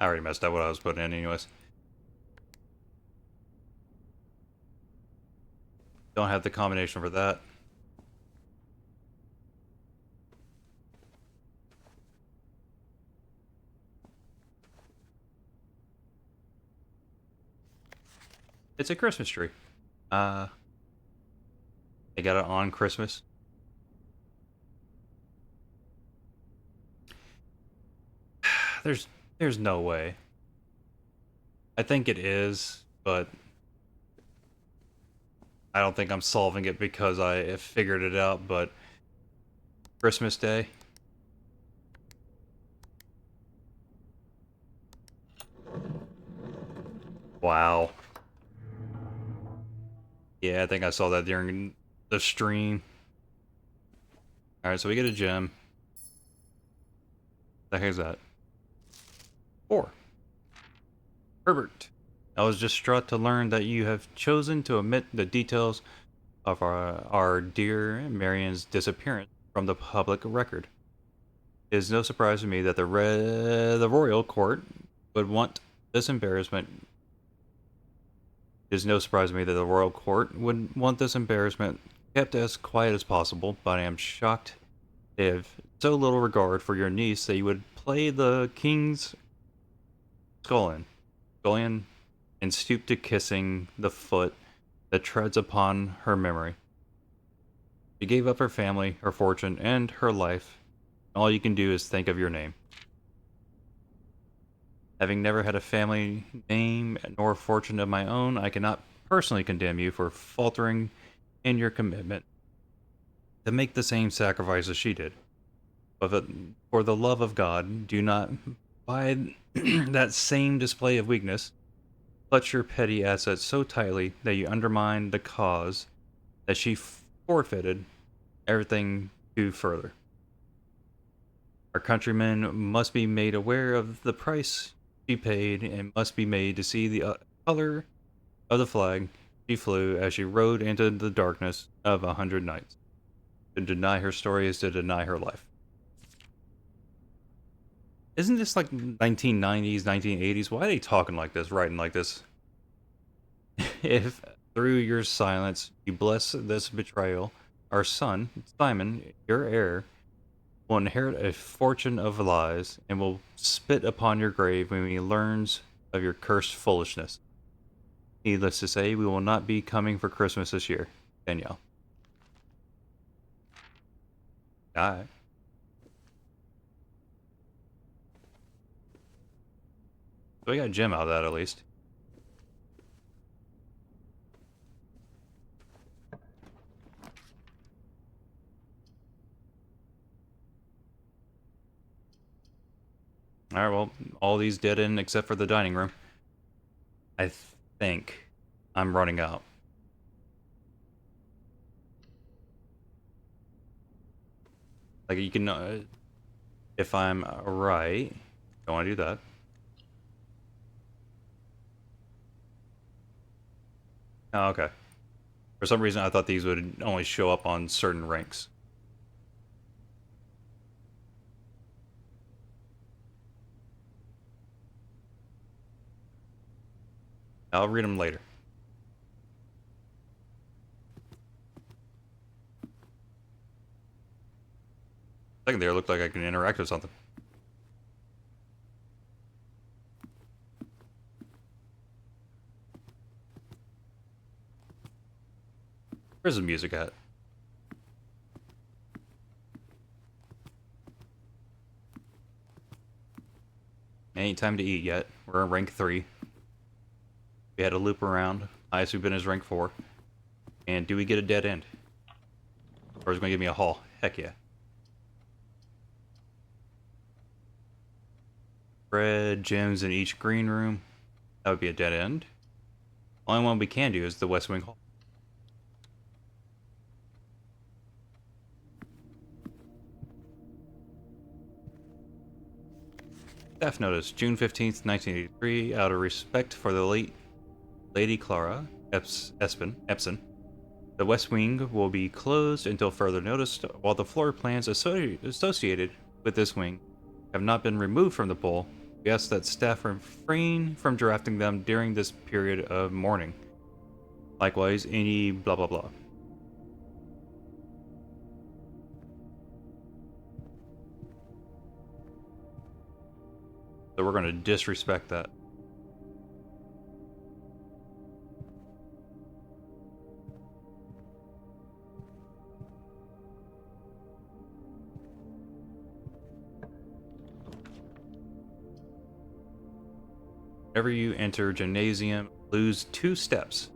I already messed up what I was putting in anyways. Don't have the combination for that. It's a Christmas tree. They got it on Christmas. There's no way. I think it is, but I don't think I'm solving it because I have figured it out, but Christmas Day. Wow. Yeah, I think I saw that during the stream. Alright, so we get a gem. The heck is that? 4. Herbert. I was distraught to learn that you have chosen to omit the details of our dear Marian's disappearance from the public record. It is no surprise to me that the royal court would want this embarrassment. It is no surprise to me that the royal court would want this embarrassment kept as quiet as possible, but I am shocked they have so little regard for your niece that you would play the king's scullion and stoop to kissing the foot that treads upon her memory. She gave up her family, her fortune, and her life. All you can do is think of your name. Having never had a family name nor fortune of my own, I cannot personally condemn you for faltering in your commitment to make the same sacrifices she did. But for the love of God, do not, by that same display of weakness, clutch your petty assets so tightly that you undermine the cause that she forfeited everything to further. Our countrymen must be made aware of the price she paid and must be made to see the color of the flag she flew as she rode into the darkness of 100 nights. To deny her story is to deny her life. Isn't this like 1990s, 1980s? Why are they talking like this, writing like this? If through your silence you bless this betrayal, our son, Simon, your heir, will inherit a fortune of lies and will spit upon your grave when he learns of your cursed foolishness. Needless to say, we will not be coming for Christmas this year. Danielle. Alright. So we got Jim out of that at least. Alright, well, all these dead end except for the dining room. I think I'm running out. Like, you can, if I'm right, don't want to do that. Oh, okay. For some reason, I thought these would only show up on certain ranks. I'll read them later. Second there looked like I can interact with something. Where's the music at? Ain't time to eat yet. We're in rank 3. We had a loop around. Highest we've been is rank 4. And do we get a dead end? Or is it going to give me a haul? Heck yeah. Bread, gems in each green room. That would be a dead end. Only one we can do is the West Wing Hall. Staff notice, June 15th, 1983, out of respect for the late Lady Clara Epson, the West Wing will be closed until further notice, while the floor plans associated with this wing have not been removed from the pool. We ask that staff refrain from drafting them during this period of mourning. Likewise, any blah blah blah. So we're going to disrespect that. Whenever you enter gymnasium, lose 2 steps.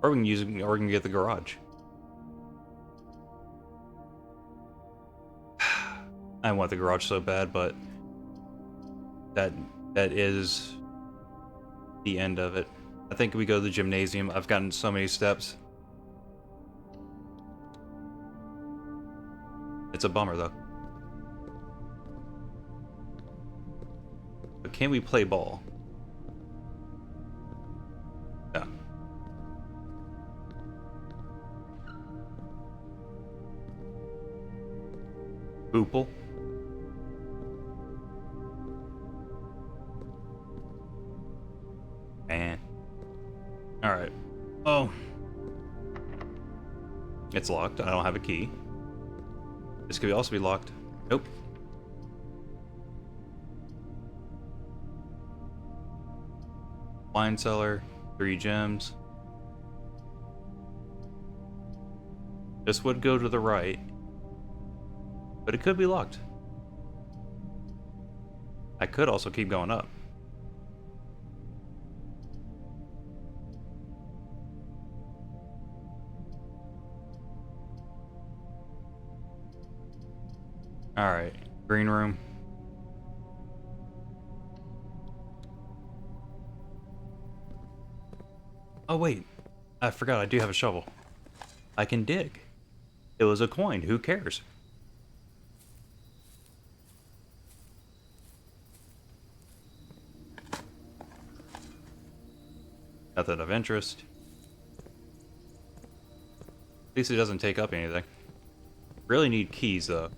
Or we can get the garage. I want the garage so bad, but that is the end of it. I think we go to the gymnasium. I've gotten so many steps. It's a bummer though. But can we play ball? Yeah. Hoople. Man. Alright. Oh. It's locked. I don't have a key. This could also be locked. Nope. Wine cellar. 3 gems. This would go to the right. But it could be locked. I could also keep going up. Alright, green room. Oh wait, I forgot I do have a shovel. I can dig. It was a coin, who cares? Nothing of interest. At least it doesn't take up anything. Really need keys though.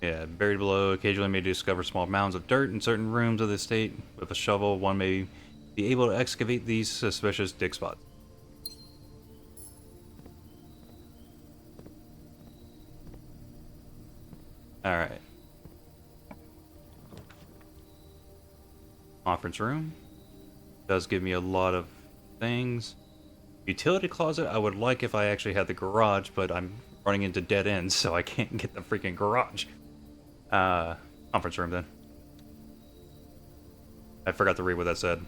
Yeah, buried below, occasionally may discover small mounds of dirt in certain rooms of the estate. With a shovel, one may be able to excavate these suspicious dig spots. Alright. Conference room. Does give me a lot of things. Utility closet, I would like if I actually had the garage, but I'm running into dead ends, so I can't get the freaking garage. Conference room then. I forgot to read what that said.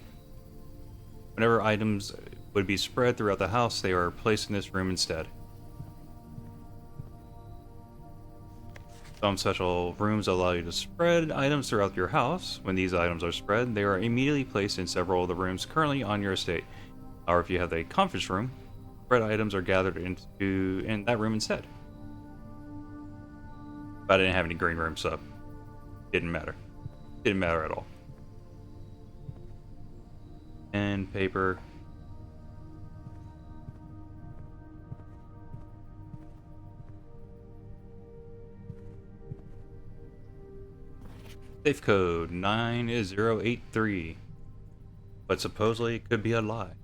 Whenever items would be spread throughout the house, they are placed in this room instead. Some special rooms allow you to spread items throughout your house. When these items are spread, they are immediately placed in several of the rooms currently on your estate. Or if you have a conference room, spread items are gathered in that room instead. But I didn't have any green rooms, so didn't matter. Didn't matter at all. And paper. Safe code 9083. But supposedly it could be a lie.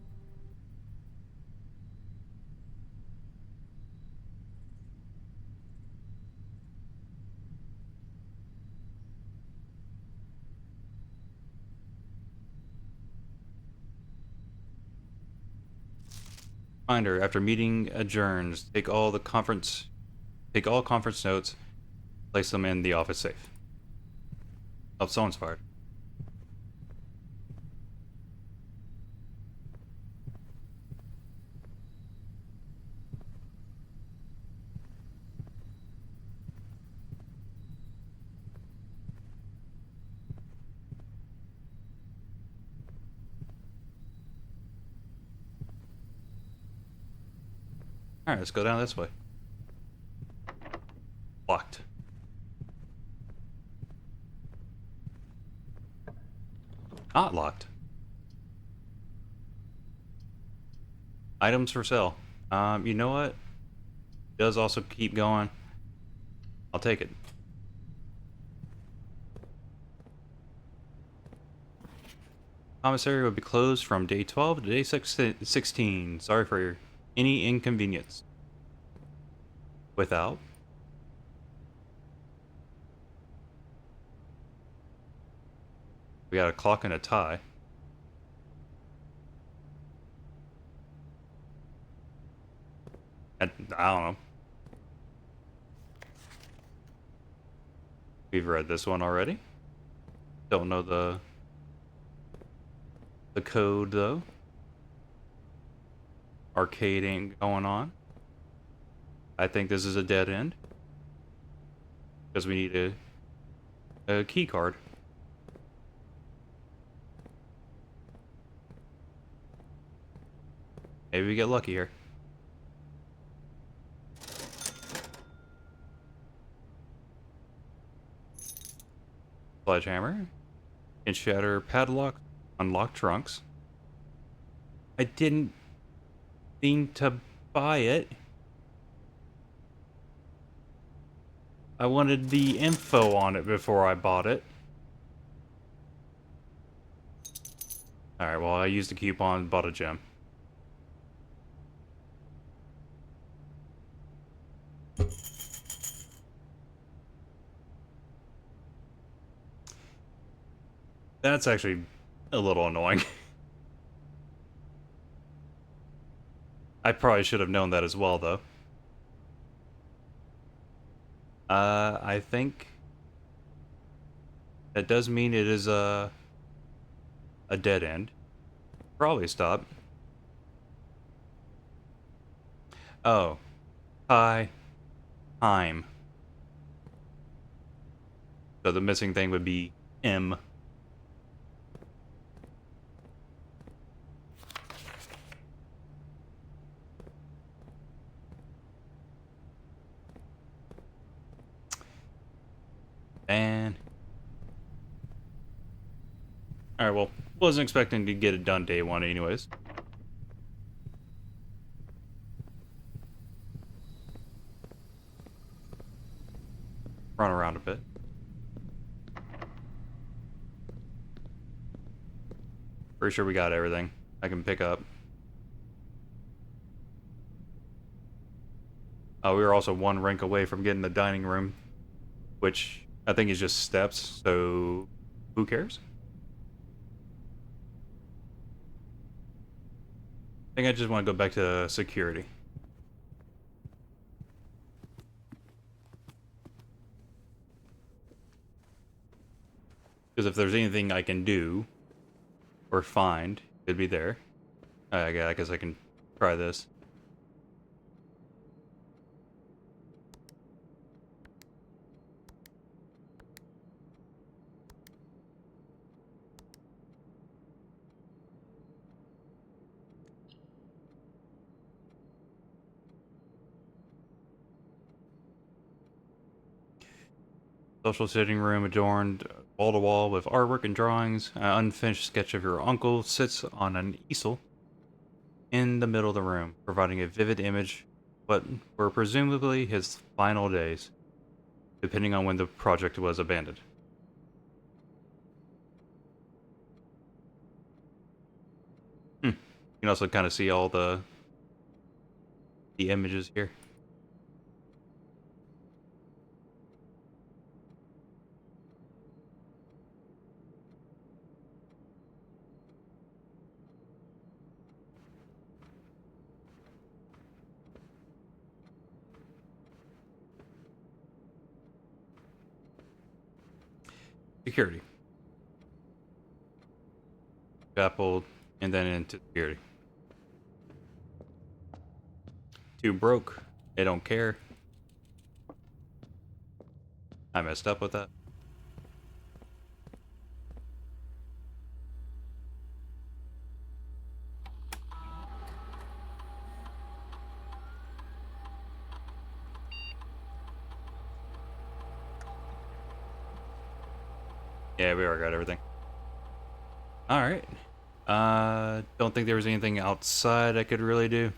Reminder, after meeting adjourns, take all conference notes, place them in the office safe. Oh, someone's fired. Alright, let's go down this way. Locked. Not locked. Items for sale. You know what? It does also keep going. I'll take it. Commissary will be closed from day 12 to day 16. Sorry for any inconvenience. Without. We got a clock and a tie. I don't know. We've read this one already. Don't know the code though. Arcade ain't going on. I think this is a dead end. Because we need a key card. Maybe we get lucky here. Sledgehammer. Can shatter padlock, unlock trunks. I didn't mean to buy it. I wanted the info on it before I bought it. Alright, well I used a coupon, bought a gem. That's actually a little annoying. I probably should have known that as well, though. I think that does mean it is a dead end. Probably stop. Oh, time. So the missing thing would be M. And all right, well, wasn't expecting to get it done day one, anyways. Run around a bit. Pretty sure we got everything I can pick up. We were also one rank away from getting the dining room, which I think is just steps, so who cares? I think I just want to go back to security. Because if there's anything I can do or find, it'd be there. I guess I can try this. Social sitting room adorned wall to wall with artwork and drawings. An unfinished sketch of your uncle sits on an easel in the middle of the room, providing a vivid image, but for presumably his final days, depending on when the project was abandoned. You can also kind of see all the images here. Security. Grappled, and then into security. Too broke. They don't care. I messed up with that. Yeah, we already got everything. Alright. Don't think there was anything outside I could really do.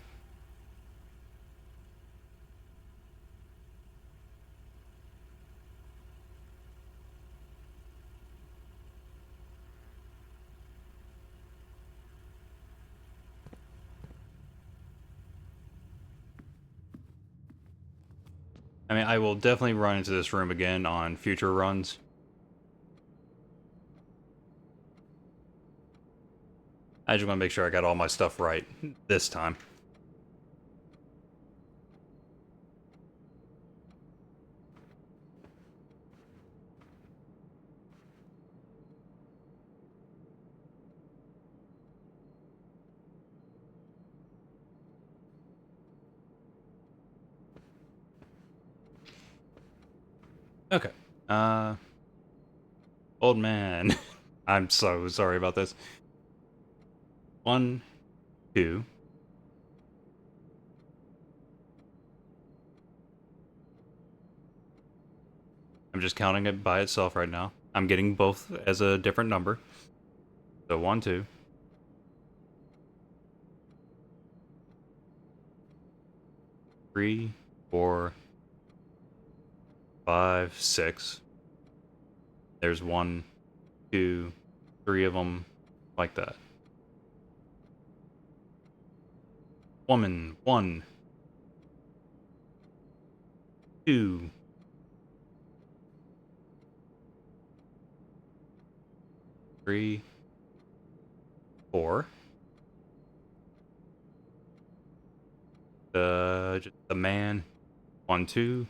I mean, I will definitely run into this room again on future runs. I just want to make sure I got all my stuff right this time. Okay. Old man. I'm so sorry about this. 1, 2. I'm just counting it by itself right now. I'm getting both as a different number. So 1, 2. 3, 4, 5, 6. There's 1, 2, 3 of them like that. Woman, 1, 2, 3, 4. Just the man, 1, 2.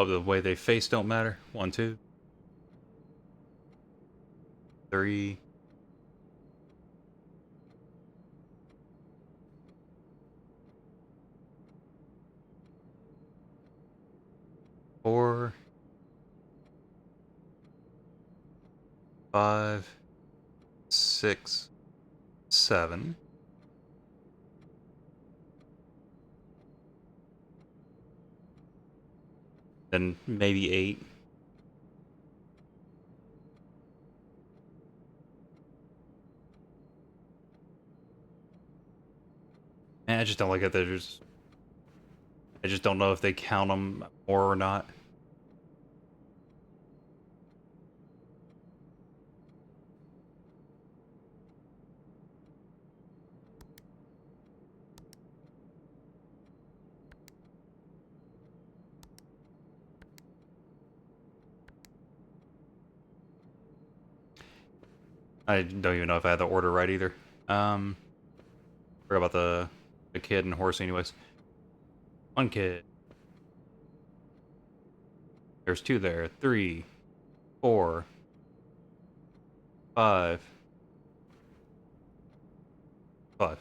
Oh, the way they face don't matter. 1, 2, 3. 4, 5, 6, 7. Then maybe 8. And I just don't like it. I just don't know if they count them more or not. I don't even know if I had the order right either. Forgot about the kid and horse anyways. 1 kid. There's 2 there. 3, 4, 5. 5.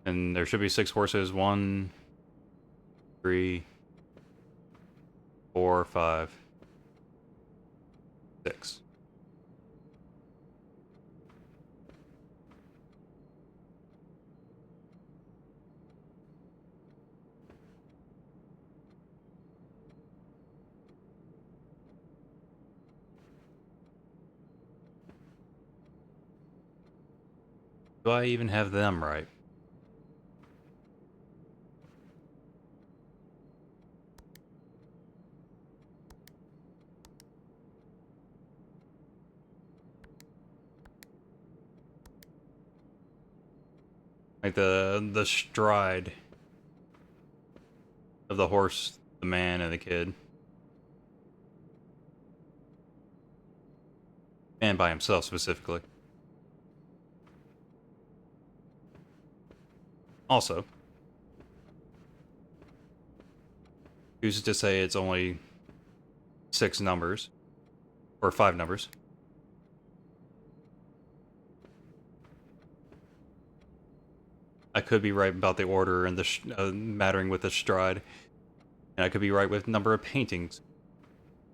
And there should be 6 horses. 1, 3, 4, 5, 6. Do I even have them right? Like the stride of the horse, the man, and the kid. And by himself specifically. Also, who's to say it's only 6 numbers? Or 5 numbers? I could be right about the order and the mattering with the stride. And I could be right with number of paintings.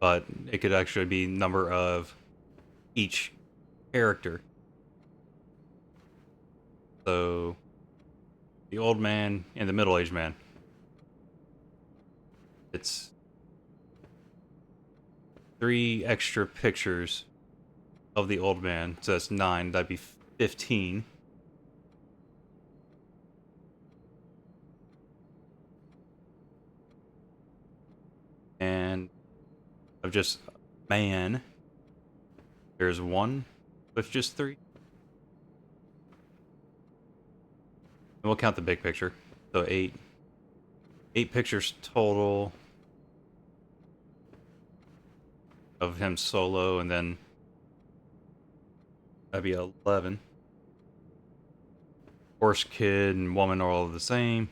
But it could actually be number of each character. So, the old man and the middle-aged man. It's 3 extra pictures of the old man. So that's 9. That'd be 15. And of just man, there's 1 with just 3. And we'll count the big picture. So 8. 8 pictures total of him solo, and then that'd be 11. Horse, kid, and woman are all the same.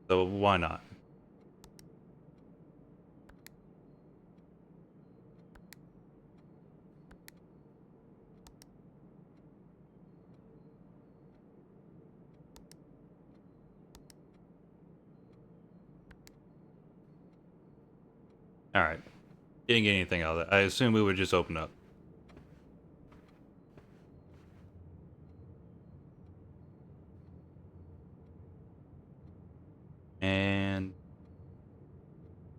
So why not? Alright. Didn't get anything out of that. I assume we would just open up. And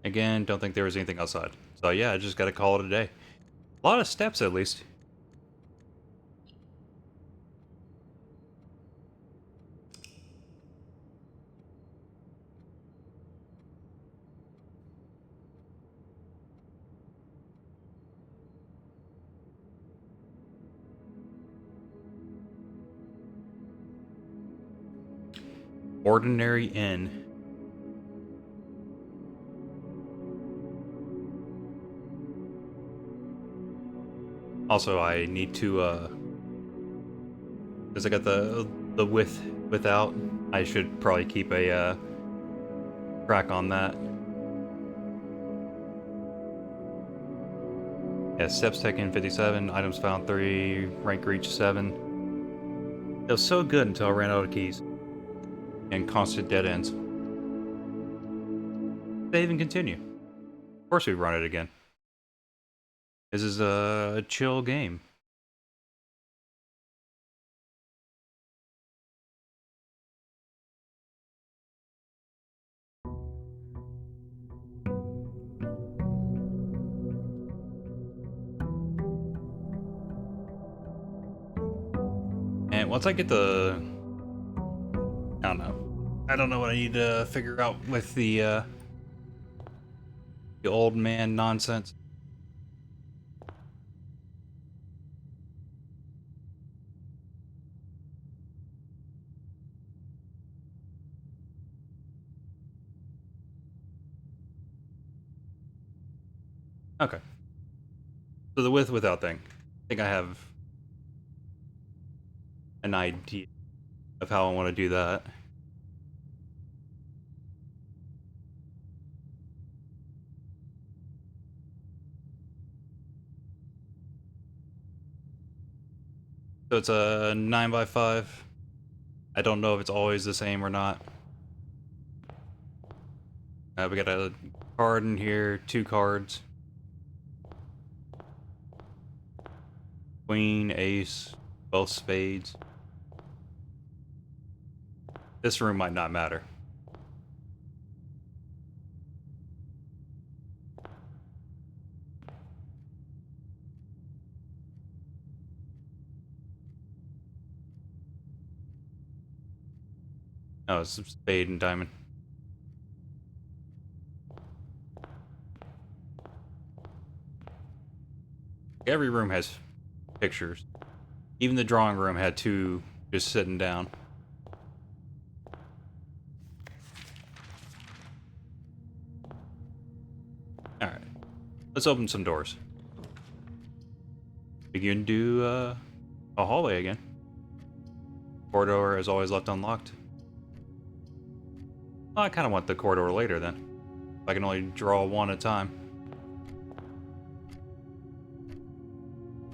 again, don't think there was anything outside. So yeah, I just gotta call it a day. A lot of steps at least. Ordinary Inn. Also, I need to, because I got the width without, I should probably keep a, track on that. Yeah, steps taken 57, items found 3, rank reach 7. It was so good until I ran out of keys. And constant dead ends. Save and continue. Of course we run it again. This is a chill game. And once I get the... I don't know. I don't know what I need to figure out with the old man nonsense. Okay. So the with without thing. I think I have an idea of how I want to do that. So it's a 9x5. I don't know if it's always the same or not. We got a card in here, 2 cards. Queen, ace, both spades. This room might not matter. Oh, it's spade and diamond. Every room has pictures. Even the drawing room had 2 just sitting down. Alright. Let's open some doors. We can do a hallway again. Corridor is always left unlocked. Oh, I kind of want the corridor later then. If I can only draw one at a time.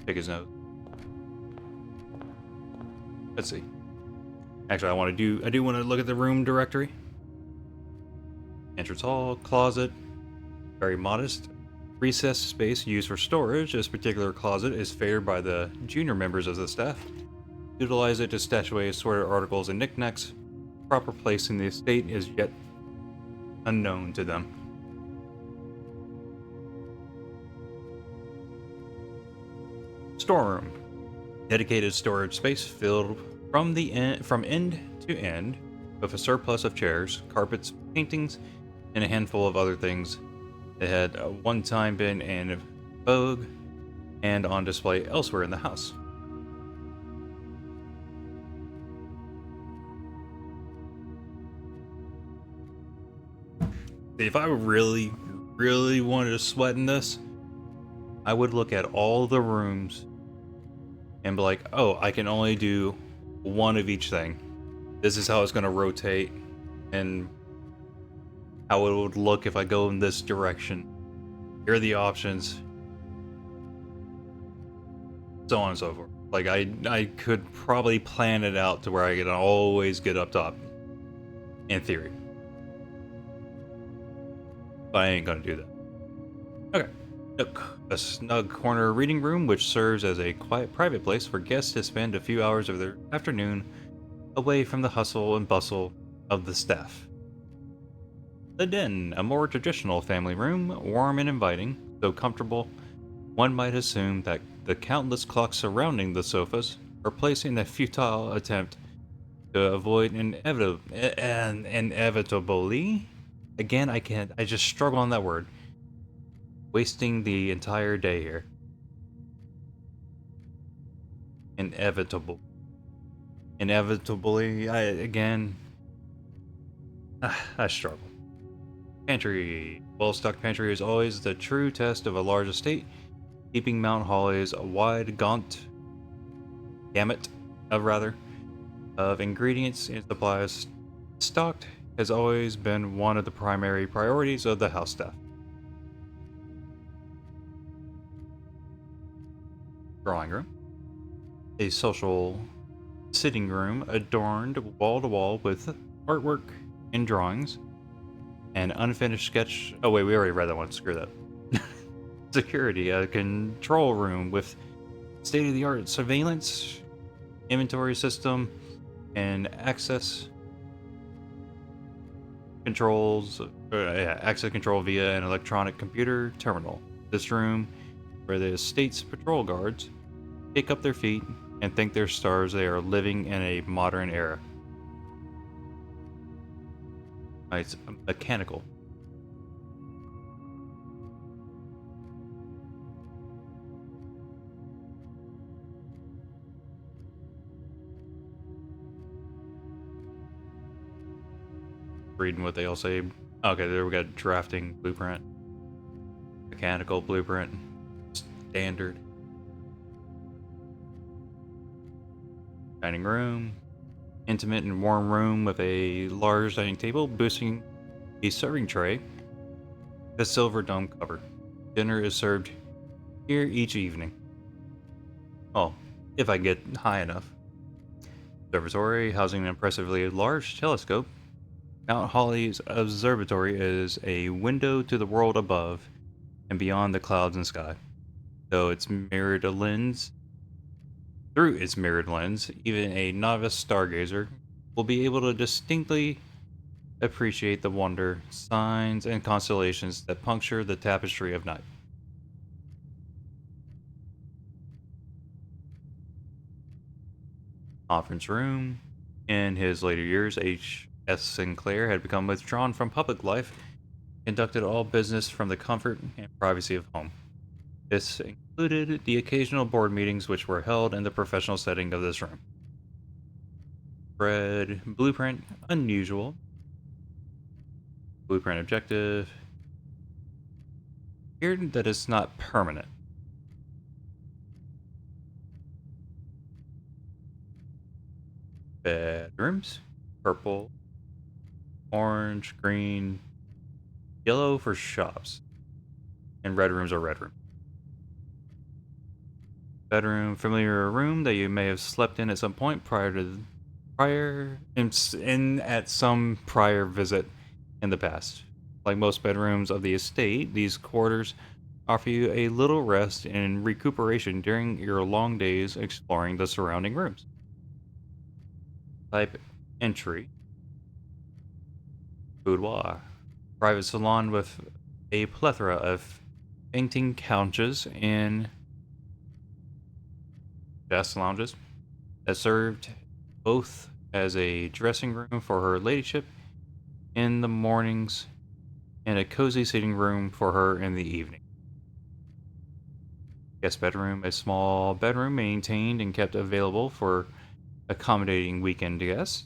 Pick his nose. Let's see. Actually, I do want to look at the room directory. Entrance hall, closet, very modest. Recessed space used for storage. This particular closet is favored by the junior members of the staff. Utilize it to stash away assorted articles and knickknacks. Proper place in the estate is yet unknown to them. Storeroom. Dedicated storage space filled from end to end with a surplus of chairs, carpets, paintings, and a handful of other things that had one time been in vogue and on display elsewhere in the house. If I really wanted to sweat in this, I would look at all the rooms and be like, oh, I can only do one of each thing. This is how it's going to rotate and how it would look if I go in this direction. Here are the options. So on and so forth. Like, I could probably plan it out to where I can always get up top. In theory. But I ain't gonna do that. Okay. Nook. A snug corner reading room which serves as a quiet private place for guests to spend a few hours of their afternoon away from the hustle and bustle of the staff. The den, a more traditional family room, warm and inviting, though comfortable. One might assume that the countless clocks surrounding the sofas are placing a futile attempt to avoid inevitably. Again, I just struggle on that word. Wasting the entire day here. Inevitably, I struggle. Pantry. Well-stocked pantry is always the true test of a large estate, keeping Mount Holly's a wide gamut of ingredients and supplies stocked has always been one of the primary priorities of the house staff. Drawing room. A social sitting room adorned wall to wall with artwork and drawings. An unfinished sketch. Oh, wait, we already read that one. Screw that. Security. A control room with state of the art surveillance, inventory system, and access controls. Access control via an electronic computer terminal. This room, where the estate's patrol guards kick up their feet and thank their stars they are living in a modern era. It's mechanical. Reading what they all say. Okay, there we got drafting blueprint, mechanical blueprint, standard. Dining room, intimate and warm room with a large dining table boasting a serving tray, the silver dome cover. Dinner is served here each evening. Oh, if I get high enough. Observatory, housing an impressively large telescope. Mount Holly's observatory is a window to the world above and beyond the clouds and sky. Though its mirrored lens, through its mirrored lens, even a novice stargazer will be able to distinctly appreciate the wonder, signs, and constellations that puncture the tapestry of night. Conference room. In his later years, H.S. Sinclair had become withdrawn from public life, conducted all business from the comfort and privacy of home. This included the occasional board meetings which were held in the professional setting of this room. Spread, blueprint, unusual. Blueprint objective. Here that it's not permanent. Bedrooms. Purple, orange, green, yellow for shops. And red rooms are red rooms. Bedroom, familiar room that you may have slept in at some point at some prior visit in the past. Like most bedrooms of the estate, these quarters offer you a little rest and recuperation during your long days exploring the surrounding rooms. Type entry. Boudoir. Private salon with a plethora of painting couches and desk lounges that served both as a dressing room for her ladyship in the mornings and a cozy sitting room for her in the evening. Guest bedroom, a small bedroom maintained and kept available for accommodating weekend guests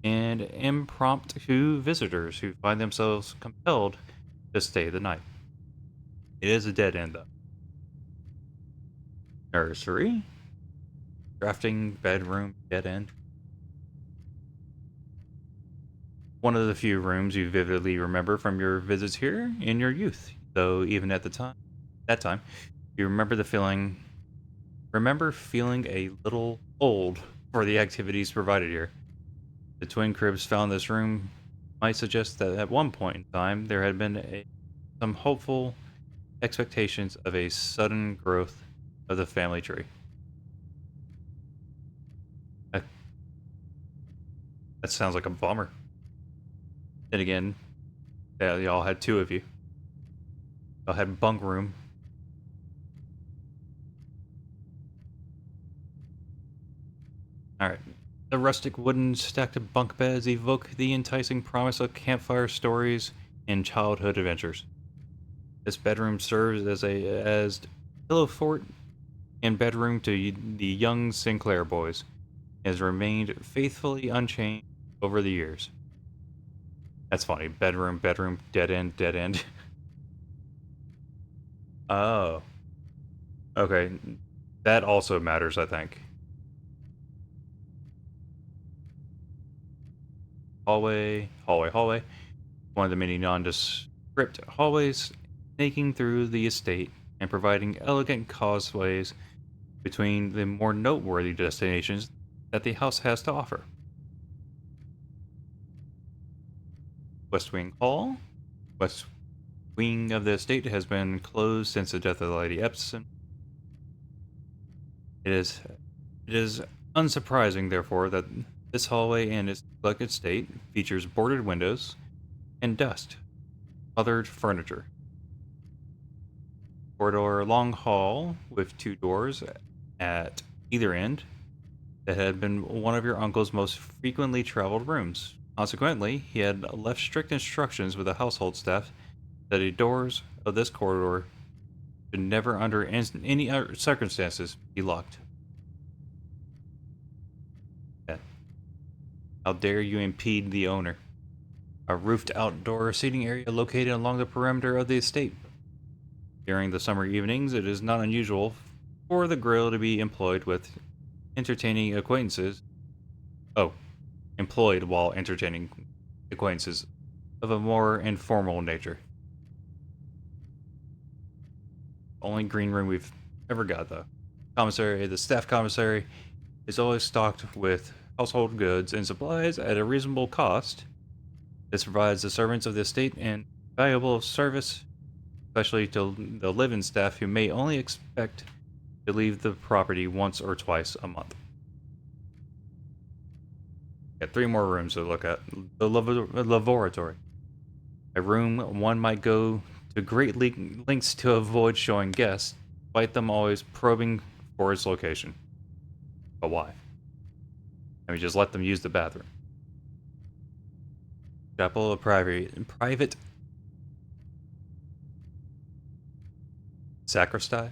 and impromptu visitors who find themselves compelled to stay the night. It is a dead end, though. Nursery, drafting bedroom, dead end. One of the few rooms you vividly remember from your visits here in your youth, though even at that time, you remember feeling a little old for the activities provided here. The twin cribs found in this room might suggest that at one point in time there had been some hopeful expectations of a sudden growth of the family tree. That, that sounds like a bummer. Then again, yeah, y'all had two of you. Y'all had bunk room. Alright. The rustic wooden stacked bunk beds evoke the enticing promise of campfire stories and childhood adventures. This bedroom serves as pillow fort and bedroom to the young Sinclair boys. It has remained faithfully unchanged over the years. That's funny. Bedroom, bedroom, dead end, dead end. Oh. Okay. That also matters, I think. hallway. One of the many nondescript hallways snaking through the estate and providing elegant causeways between the more noteworthy destinations that the house has to offer. West Wing Hall. West wing of the estate has been closed since the death of Lady Epson. It is unsurprising, therefore, that this hallway and its neglected state features boarded windows and dust-colored furniture. Corridor long hall with two doors at either end that had been one of your uncle's most frequently traveled rooms. Consequently, he had left strict instructions with the household staff that the doors of this corridor should never, under any circumstances, be locked. Yeah. How dare you impede the owner? A roofed outdoor seating area located along the perimeter of the estate. During the summer evenings, it is not unusual for the grill to be employed with entertaining acquaintances. Oh, employed while entertaining acquaintances of a more informal nature. Only green room we've ever got, though. The staff commissary, is always stocked with household goods and supplies at a reasonable cost. This provides the servants of the estate an valuable service, especially to the live-in staff who may only expect to leave the property once or twice a month. Got three more rooms to look at. The laboratory. A room one might go to great lengths to avoid showing guests, despite them always probing for its location. But why? I mean, just let them use the bathroom. Chapel of private sacristy,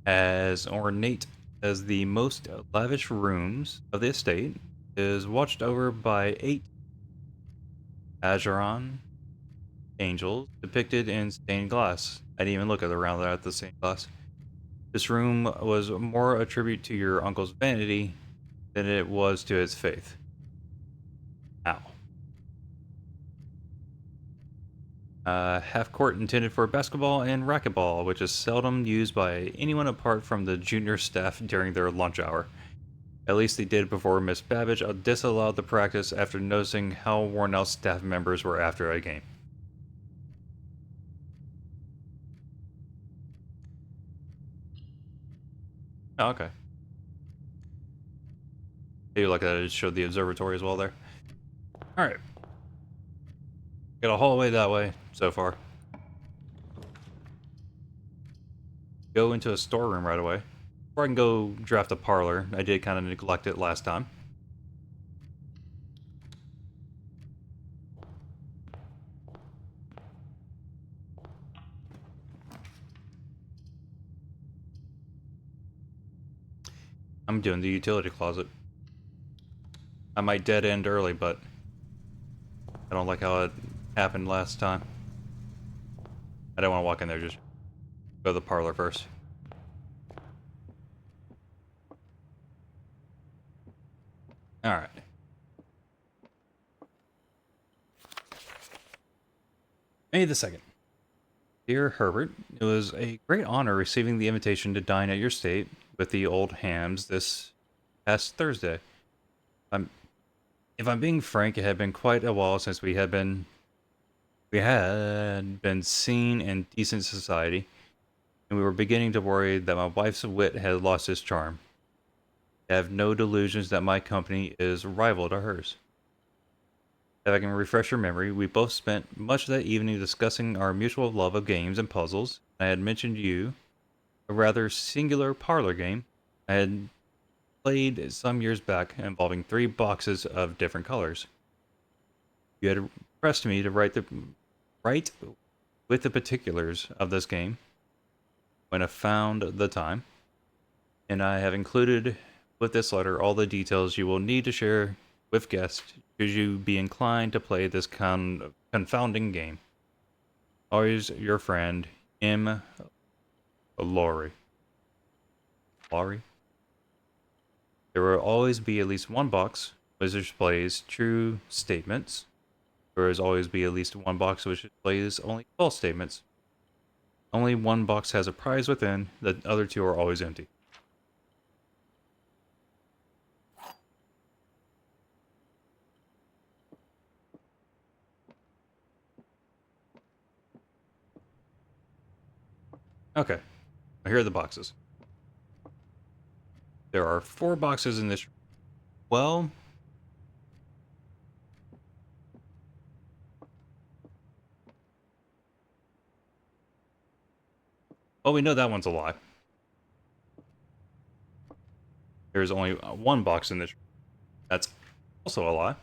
as ornate as the most lavish rooms of the estate, is watched over by 8 Acheron angels depicted in stained glass. I didn't even look around at the stained glass. This room was more a tribute to your uncle's vanity than it was to his faith. Ow. Half court intended for basketball and racquetball, which is seldom used by anyone apart from the junior staff during their lunch hour. At least they did before Miss Babbage disallowed the practice after noticing how worn out staff members were after a game. Oh, okay. Maybe like that, it showed the observatory as well there. Alright. Got a hallway that way so far. Go into a storeroom right away. Or I can go draft a parlor. I did kind of neglect it last time. I'm doing the utility closet. I might dead end early, but I don't like how it happened last time. I don't want to walk in there, just go to the parlor first. Alright. May the 2nd. Dear Herbert, it was a great honor receiving the invitation to dine at your estate with the old hams this past Thursday. If I'm being frank, it had been quite a while since we had been seen in decent society, and we were beginning to worry that my wife's wit had lost its charm. I have no delusions that my company is rival to hers. If I can refresh your memory, we both spent much of that evening discussing our mutual love of games and puzzles. I had mentioned you a rather singular parlor game I had played some years back involving 3 boxes of different colors. You had pressed me to write with the particulars of this game when I found the time, and I have included with this letter all the details you will need to share with guests should you be inclined to play this confounding game. Always your friend, M. Laurie. Laurie? There will always be at least one box which displays true statements. There will always be at least one box which displays only false statements. Only one box has a prize within, the other two are always empty. Okay, here are the boxes. There are 4 boxes in this. Well, we know that one's a lie. There's only one box in this. That's also a lie.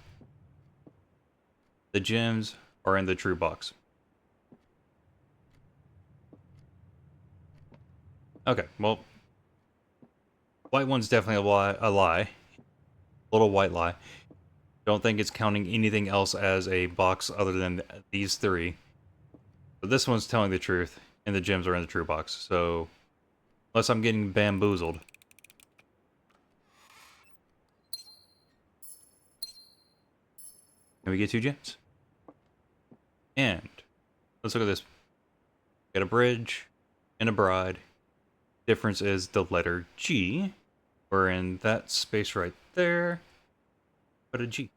The gems are in the true box. Okay, well, white one's definitely a lie. Little white lie. Don't think it's counting anything else as a box other than these 3. But this one's telling the truth, and the gems are in the true box. So, unless I'm getting bamboozled. Can we get 2 gems? And let's look at this. Got a bridge and a bride. Difference is the letter G. We're in that space right there. But a G.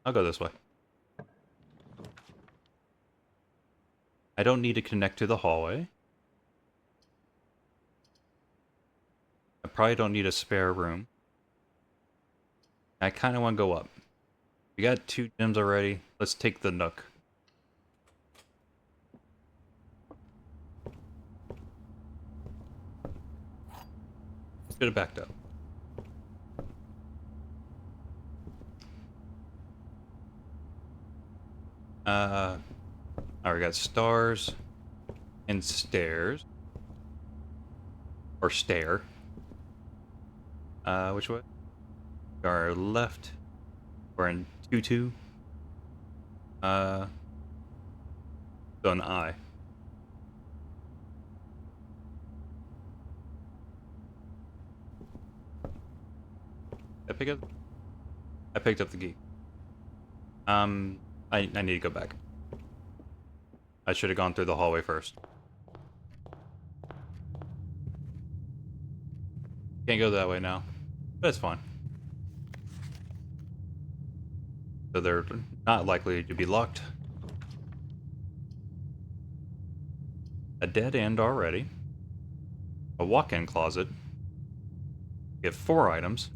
I'll go this way. I don't need to connect to the hallway. I probably don't need a spare room. I kind of want to go up. We got 2 gems already. Let's take the nook. Let's get it backed up. Alright, we got stars and stairs. Or stair. Which way? Our left. We're in 2-2. So an I. I picked up the key. I need to go back. I should have gone through the hallway first. Can't go that way now. But it's fine. So they're not likely to be locked. A dead end already. A walk-in closet. Get 4 items.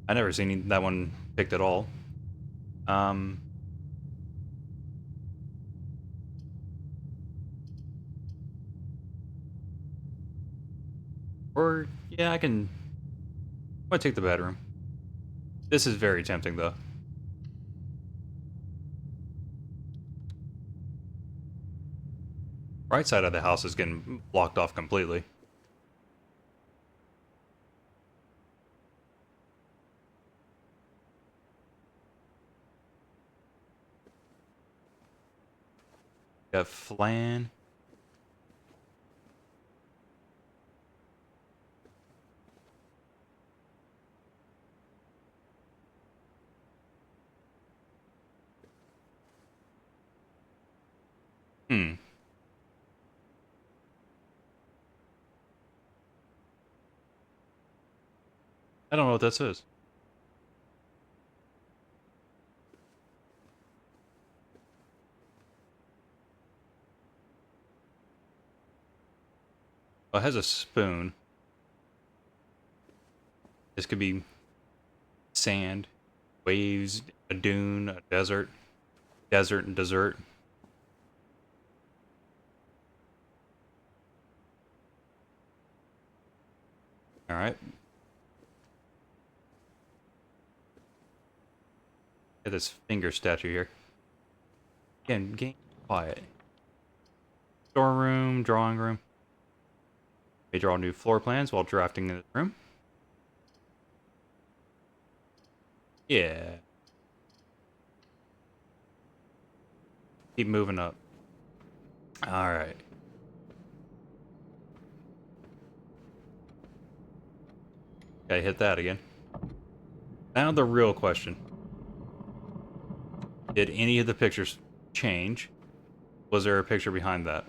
I never seen that one picked at all. Or, yeah, I'm gonna take the bedroom. This is very tempting, though. Right side of the house is getting blocked off completely. Got flan. I don't know what this is. Oh, it has a spoon. This could be sand, waves, a dune, a desert, and dessert. Alright. Get this finger statue here. Again, game quiet. Storeroom, drawing room. They draw new floor plans while drafting in the room. Yeah. Keep moving up. All right. Okay, hit that again. Now the real question. Did any of the pictures change? Was there a picture behind that?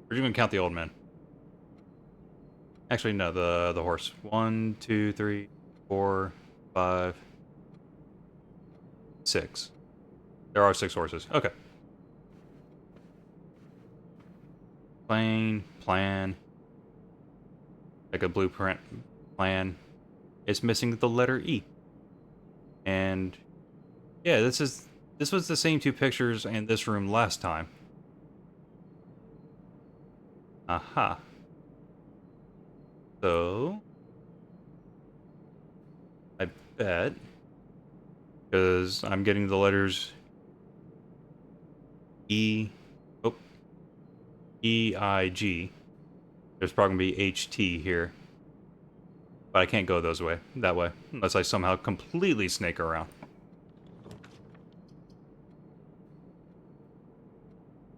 Or even count the old man? Actually, no, the horse. 1, 2, 3, 4, 5, 6. There are 6 horses. Okay. Plan. Like a blueprint plan. It's missing the letter E. And yeah, this was the same 2 pictures in this room last time. Aha. So I bet, because I'm getting the letters E, oh, E, I, G. There's probably going to be H, T here. But I can't go that way, unless I somehow completely snake around.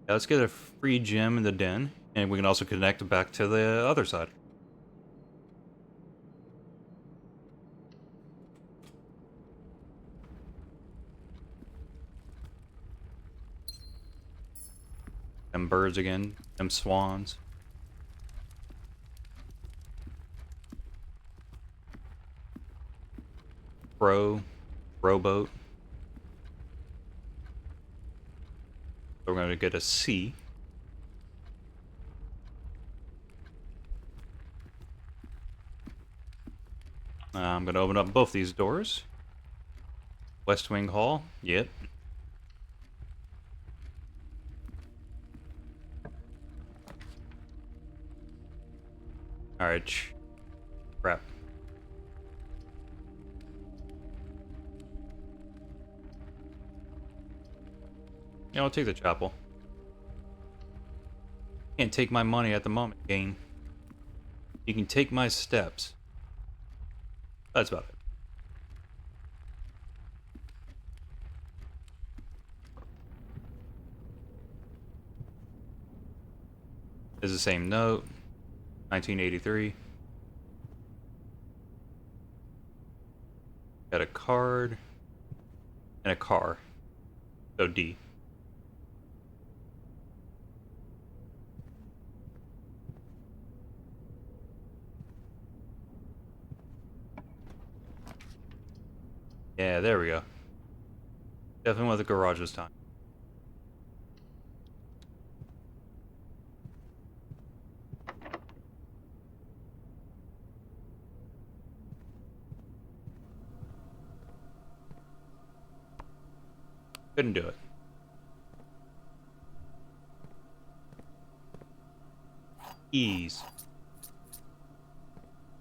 Yeah, let's get a free gem in the den, and we can also connect back to the other side. Them birds again, them swans. Rowboat. So we're going to get a C. I'm going to open up both these doors. West Wing Hall. Yep. Alright. Crap. Yeah, I'll take the chapel. Can't take my money at the moment, game. You can take my steps. That's about it. It's the same note. 1983. Got a card. And a car. So D. Yeah, there we go. Definitely went to the garage this time. Couldn't do it. Ease.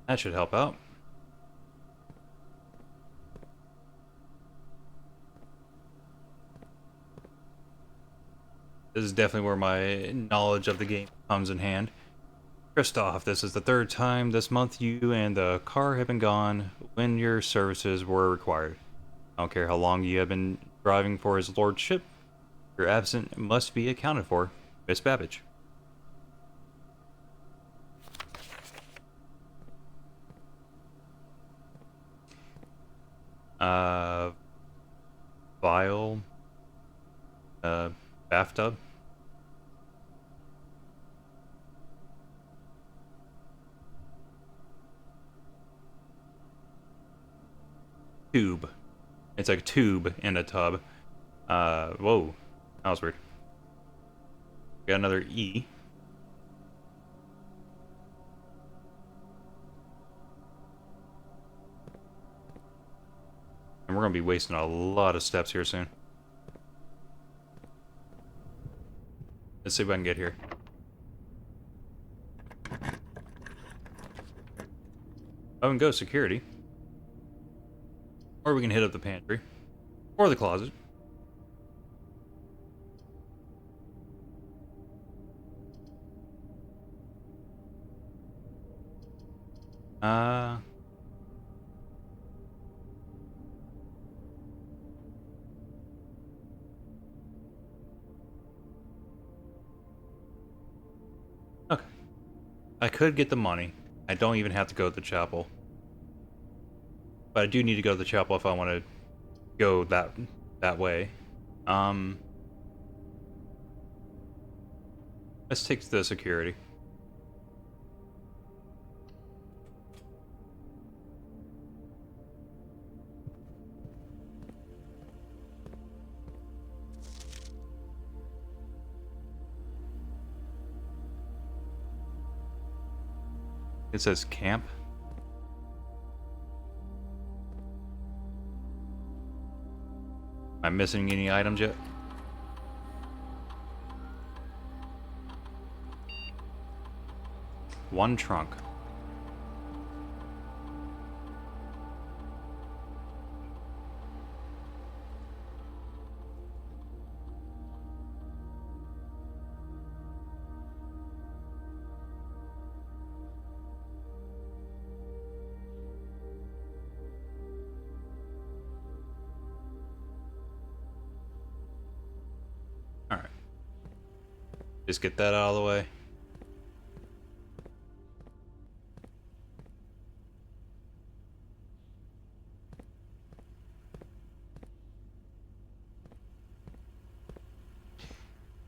That should help out. This is definitely where my knowledge of the game comes in hand. Christoph, this is the 3rd time this month you and the car have been gone when your services were required. I don't care how long you have been driving for his lordship. Your absence must be accounted for. Miss Babbage. Vial. Bathtub. Tube. It's like a tube in a tub. Whoa. That was weird. Got another E. And we're gonna be wasting a lot of steps here soon. Let's see if I can get here. Oh, and go security. Or we can hit up the pantry. Or the closet. I could get the money. I don't even have to go to the chapel. But I do need to go to the chapel if I want to go that way. Let's take the security. It says camp. Am I missing any items yet? One trunk. Alright. Just get that out of the way.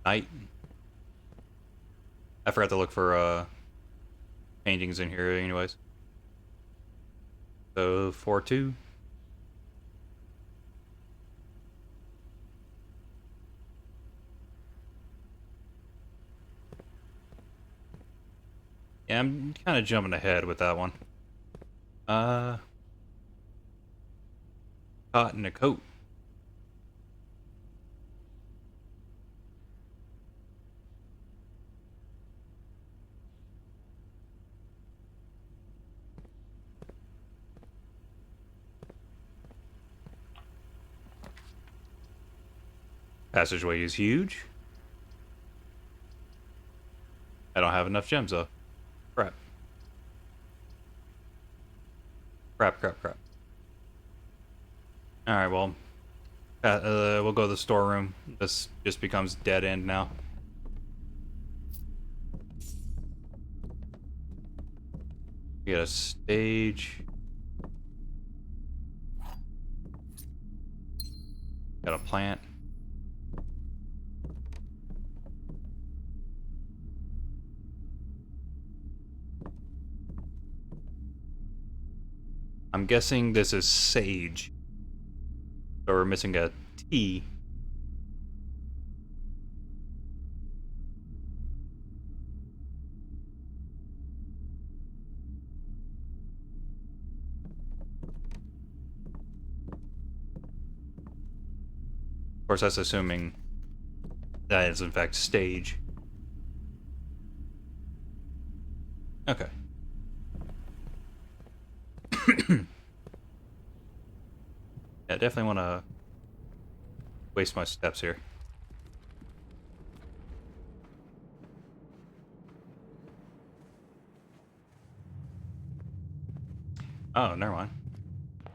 Night. I forgot to look for paintings in here anyways. So 4-2. Yeah, I'm kind of jumping ahead with that one. Caught in a coat. Passageway is huge. I don't have enough gems though. Crap. Crap. Alright, well. We'll go to the storeroom. This just becomes dead end now. We got a stage. Got a plant. I'm guessing this is sage. So we're missing a T. Of course, that's assuming that is in fact stage. Okay. Yeah, definitely want to waste my steps here. Oh, never mind.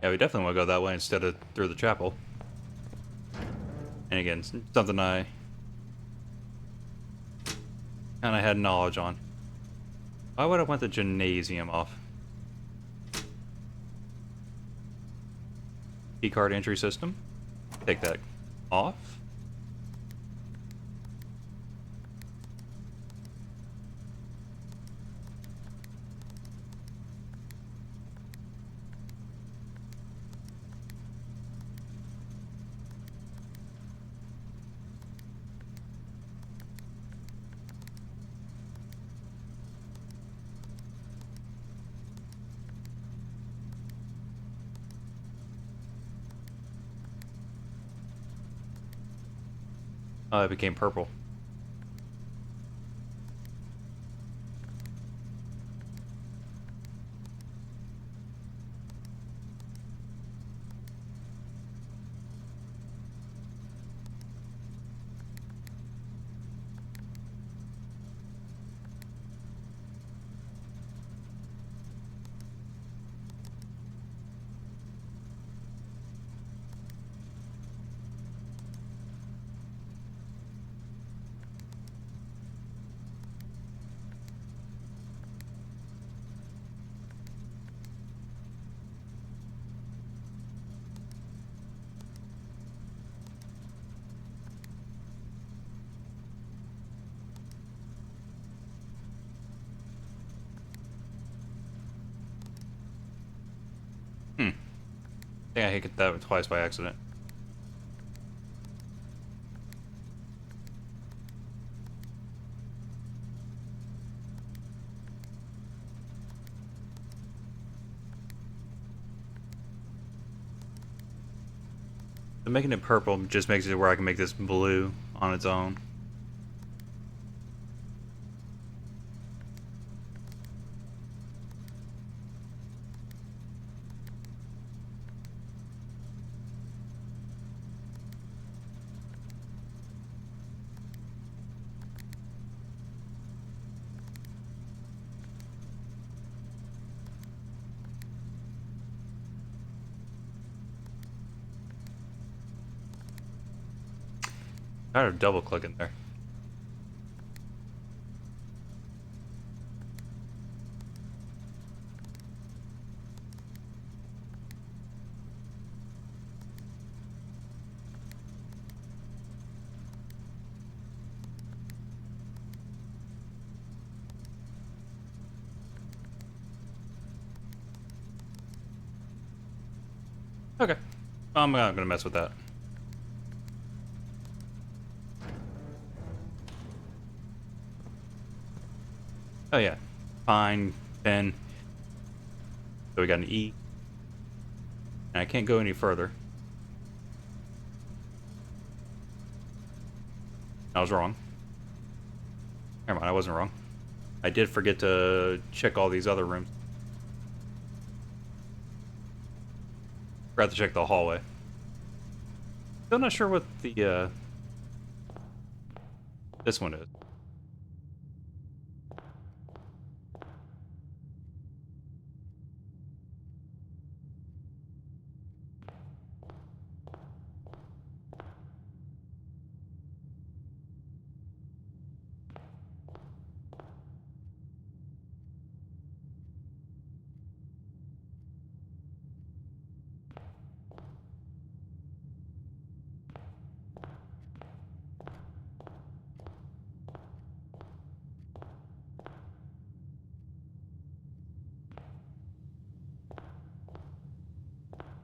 Yeah, we definitely want to go that way instead of through the chapel. And again, something I kind of had knowledge on. Why would I want the gymnasium off? Keycard entry system. Take that off. It became purple. think I hit that twice by accident. So making it purple just makes it where I can make this blue on its own. I had to double click in there. Okay. I'm not gonna mess with that. Oh yeah. Fine. 10. So we got an E. And I can't go any further. I was wrong. Never mind, I wasn't wrong. I did forget to check all these other rooms. Forgot to check the hallway. Still not sure what the this one is.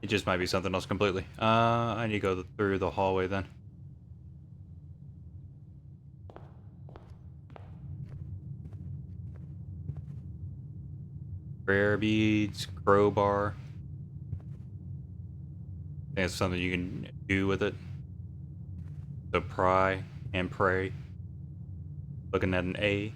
It just might be something else completely. I need to go through the hallway then. Prayer beads, crowbar. I think it's something you can do with it. So pry and pray. Looking at an A.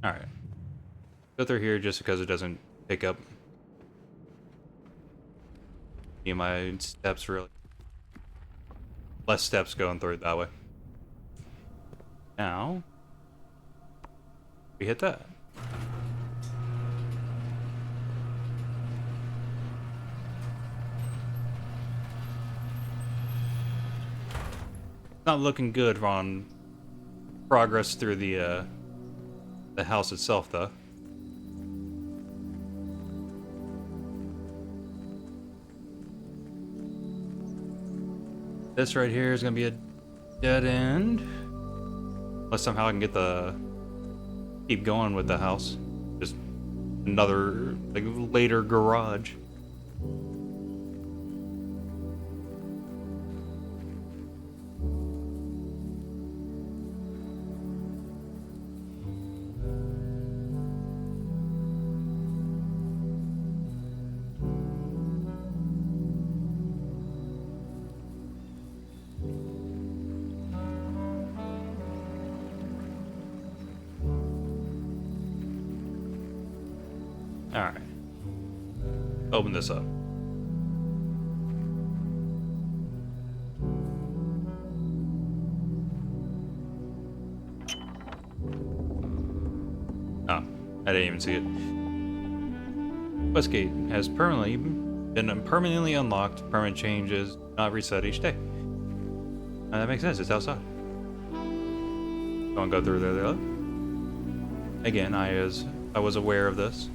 Alright. Go through here just because it doesn't pick up any of my steps, really. Less steps going through it that way. Now, we hit that. Not looking good on progress through the house itself, though. This right here is gonna be a dead end. Unless somehow I can get keep going with the house. Just another, like, later garage. Alright. Open this up. Oh, I didn't even see it. Westgate has been permanently unlocked. Permanent changes not reset each day. That makes sense. It's outside. Don't go through there though. Again, I was aware of this.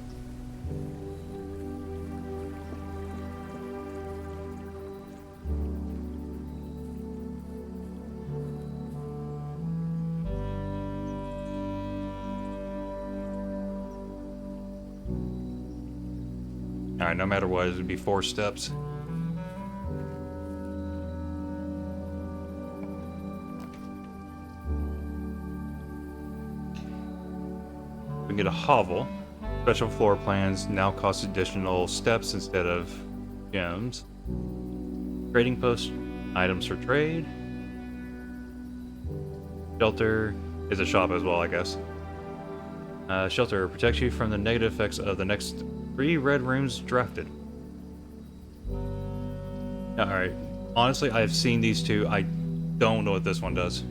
Alright, no matter what, it would be 4 steps. We can get a hovel. Special floor plans now cost additional steps instead of gems. Trading post, items for trade. Shelter is a shop as well, I guess. Shelter protects you from the negative effects of the next 3 red rooms drafted. Alright. Honestly, I've seen these 2. I don't know what this one does.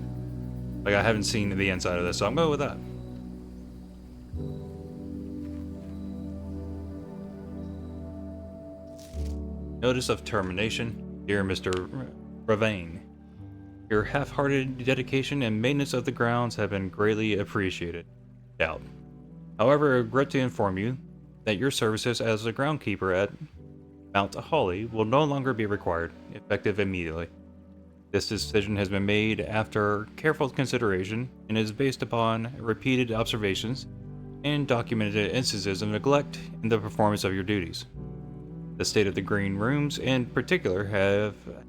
Like, I haven't seen the inside of this, so I'm going with that. Notice of termination. Dear Mr. Ravane, your half-hearted dedication and maintenance of the grounds have been greatly appreciated. Doubt. However, I regret to inform you that your services as a groundkeeper at Mount Holly will no longer be required, effective immediately. This decision has been made after careful consideration and is based upon repeated observations and documented instances of neglect in the performance of your duties. The state of the green rooms, in particular,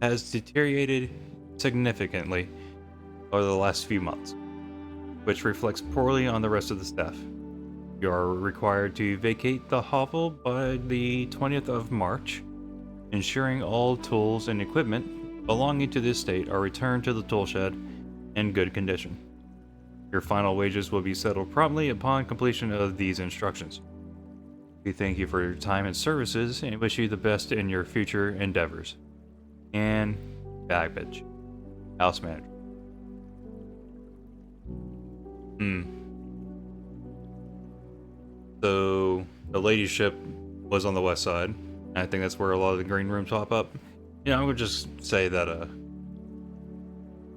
has deteriorated significantly over the last few months, which reflects poorly on the rest of the staff. You are required to vacate the hovel by the 20th of March, ensuring all tools and equipment belonging to this estate are returned to the tool shed in good condition. Your final wages will be settled promptly upon completion of these instructions. We thank you for your time and services and wish you the best in your future endeavors. And Bagbage, house manager. So the ladyship was on the west side. I think that's where a lot of the green rooms pop up. You know, I would just say that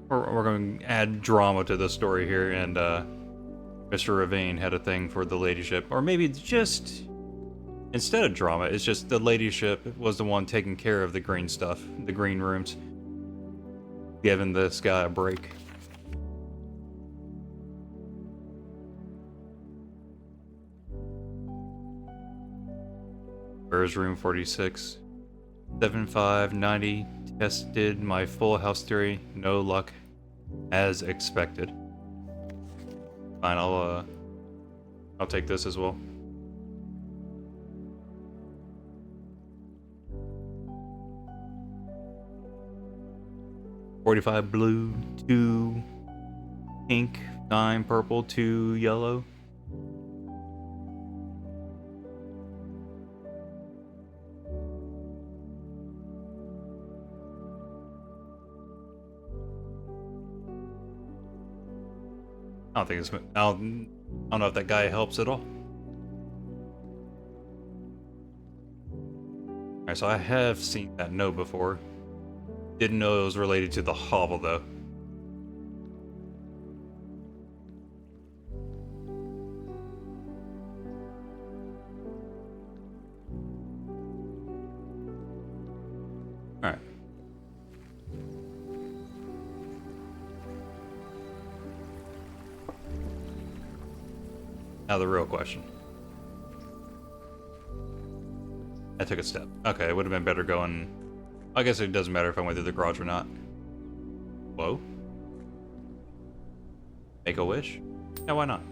we're going to add drama to the story here, and Mr. Ravane had a thing for the ladyship, or maybe just instead of drama, it's just the ladyship was the one taking care of the green stuff, the green rooms, giving this guy a break. Where's room 46? 7590, tested my full house theory, no luck, as expected. Fine, I'll take this as well. $45 blue, 2 pink, 9 purple, 2 yellow. I don't think it's. I don't know if that guy helps at all. Alright, so I have seen that note before. Didn't know it was related to the hovel though. Alright. Now the real question. I took a step. Okay, it would have been better going... I guess it doesn't matter if I went through the garage or not. Whoa. Make a wish? Yeah, why not?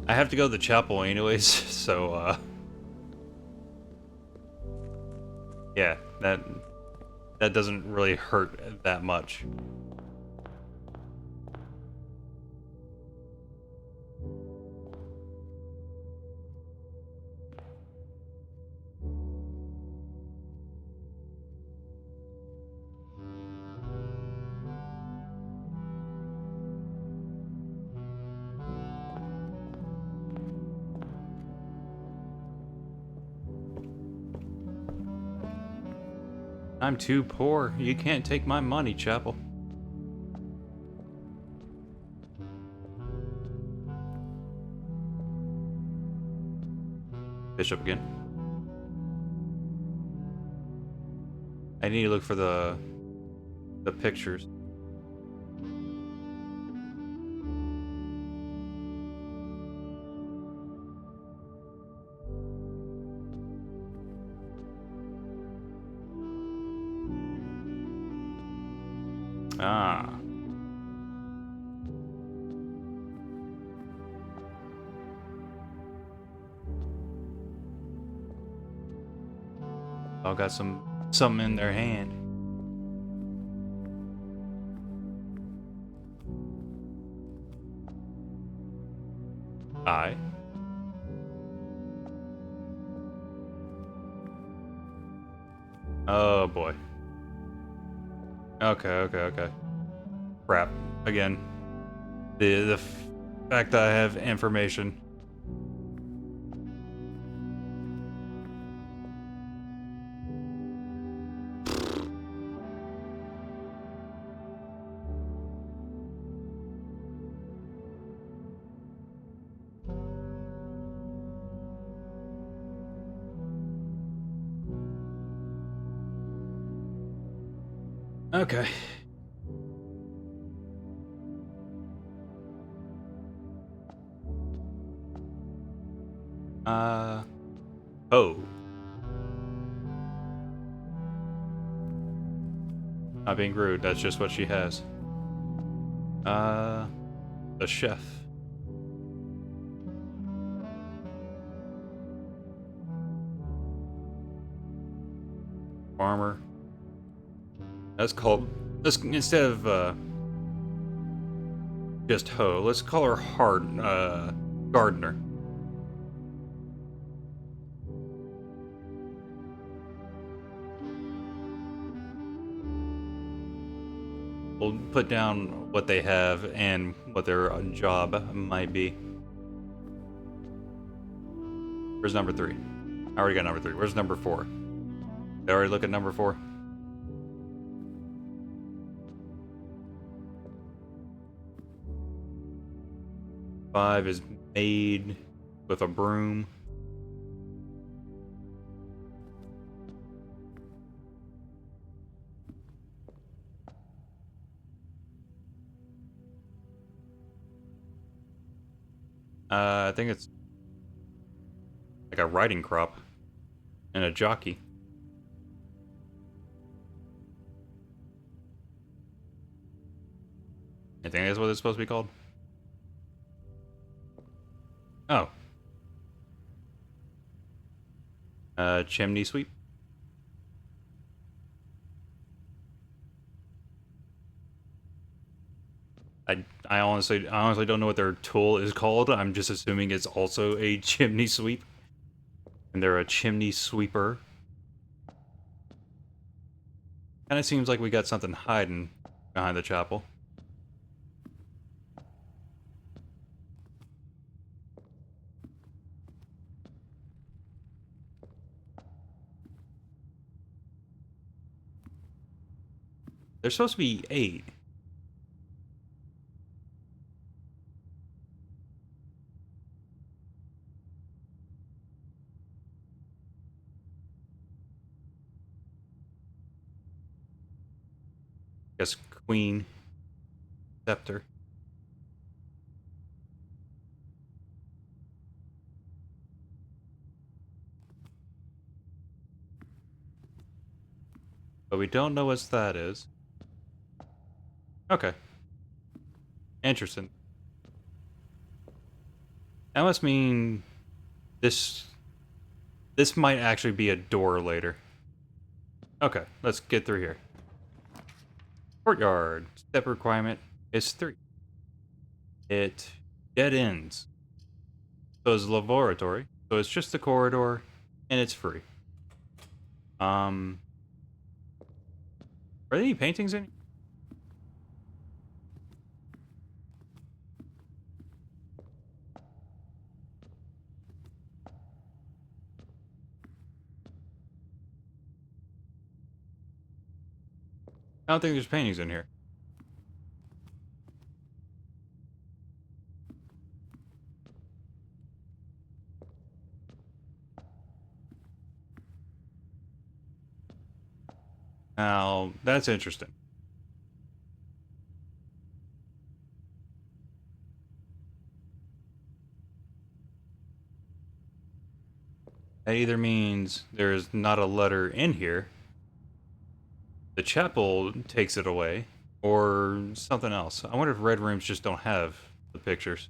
I have to go to the chapel anyways, so, yeah, that doesn't really hurt that much. I'm too poor. You can't take my money, Chapel. Bishop again. I need to look for the pictures. Ah. All got something in their hand. I. Oh boy. Okay. Crap. Again. The fact that I have information. Okay. Oh. Not being rude, that's just what she has. The chef. Farmer. Let's call, let's, instead of, just hoe, let's call her gardener. We'll put down what they have and what their job might be. Where's number 3? I already got number 3. Where's number 4? Did I already look at number 4? Five is maid with a broom. I think it's like a riding crop and a jockey. I think that's what it's supposed to be called. Oh. Chimney sweep. I honestly don't know what their tool is called. I'm just assuming it's also a chimney sweep. And they're a chimney sweeper. Kinda seems like we got something hiding behind the chapel. There's supposed to be 8. Guess queen, scepter. But we don't know what that is. Okay. Interesting. That must mean this might actually be a door later. Okay, let's get through here. Courtyard. Step requirement is 3. It dead ends. So it's laboratory. So it's just a corridor and it's free. Are there any paintings in here? I don't think there's paintings in here. Now, that's interesting. That either means there's not a letter in here, the chapel takes it away, or something else. I wonder if red rooms just don't have the pictures.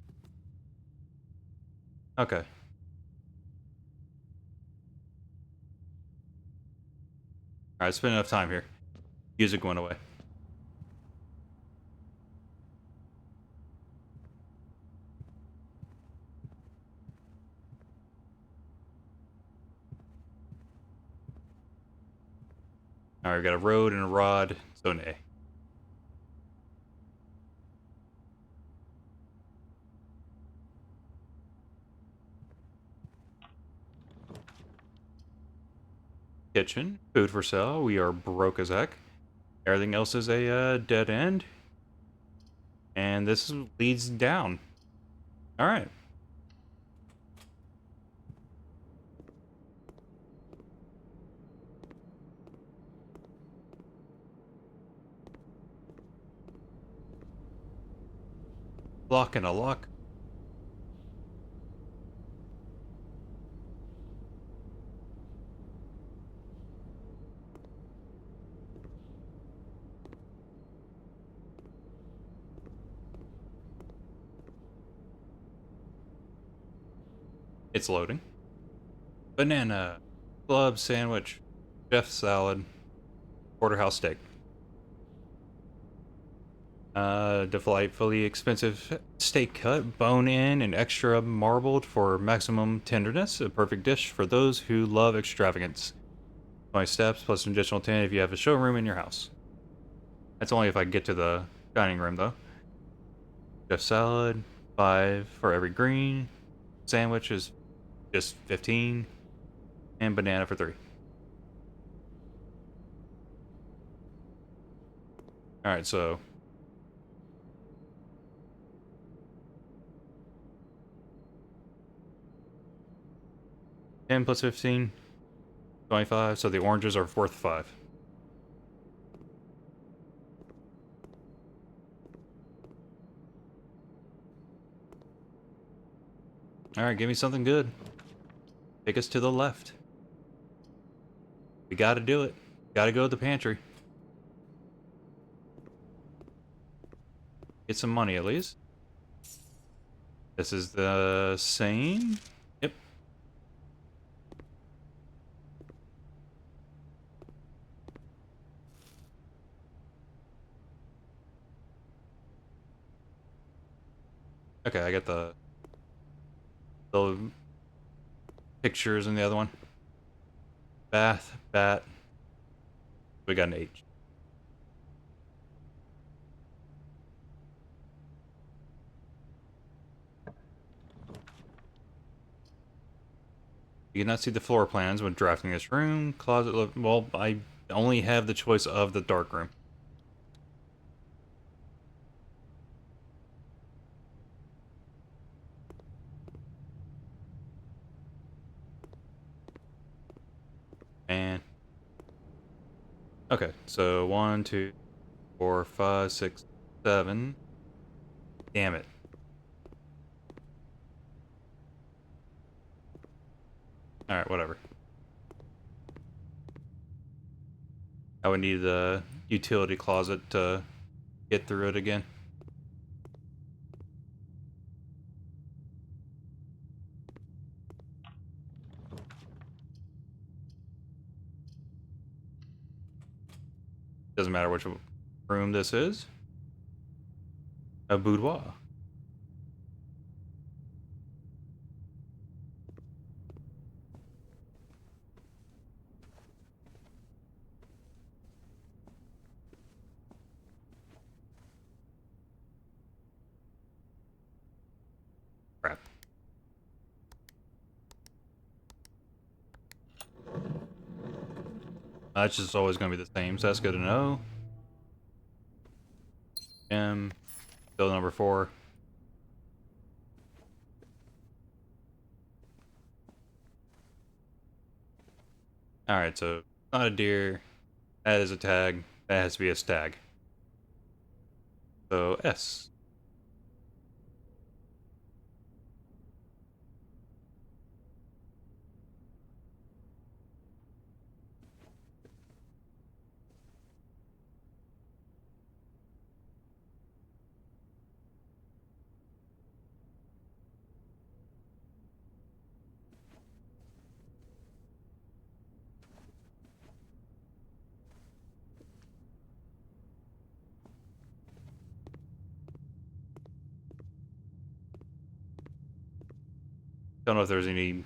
Okay. Alright, spent enough time here. Music went away. Alright, we got a road and a rod, so an A. Kitchen, food for sale. We are broke as heck. Everything else is a dead end. And this leads down. Alright. Lock and a lock. It's loading. Banana. Club sandwich. Chef salad. Porterhouse steak. Delightfully expensive steak cut, bone in, and extra marbled for maximum tenderness. A perfect dish for those who love extravagance. 20 steps plus an additional 10 if you have a showroom in your house. That's only if I get to the dining room, though. Chef salad, 5 for every green. Sandwich is just 15. And banana for 3. Alright, so 10 plus 15, 25, so the oranges are worth 5. Alright, give me something good. Take us to the left. We gotta do it. Gotta go to the pantry. Get some money at least. This is the same? Yep. Okay, I got the pictures in the other one. Bath, bat. We got an H. You cannot see the floor plans when drafting this room. Closet, well, I only have the choice of the dark room. And okay, so 1, 2, 4, 5, 6, 7. Damn it. Alright, whatever. I would need the utility closet to get through it again. Doesn't matter which room this is. A boudoir. Crap. That's just always going to be the same, so that's good to know. Still number 4. Alright, so not a deer. That is a tag. That has to be a stag. So S. Don't know if there's any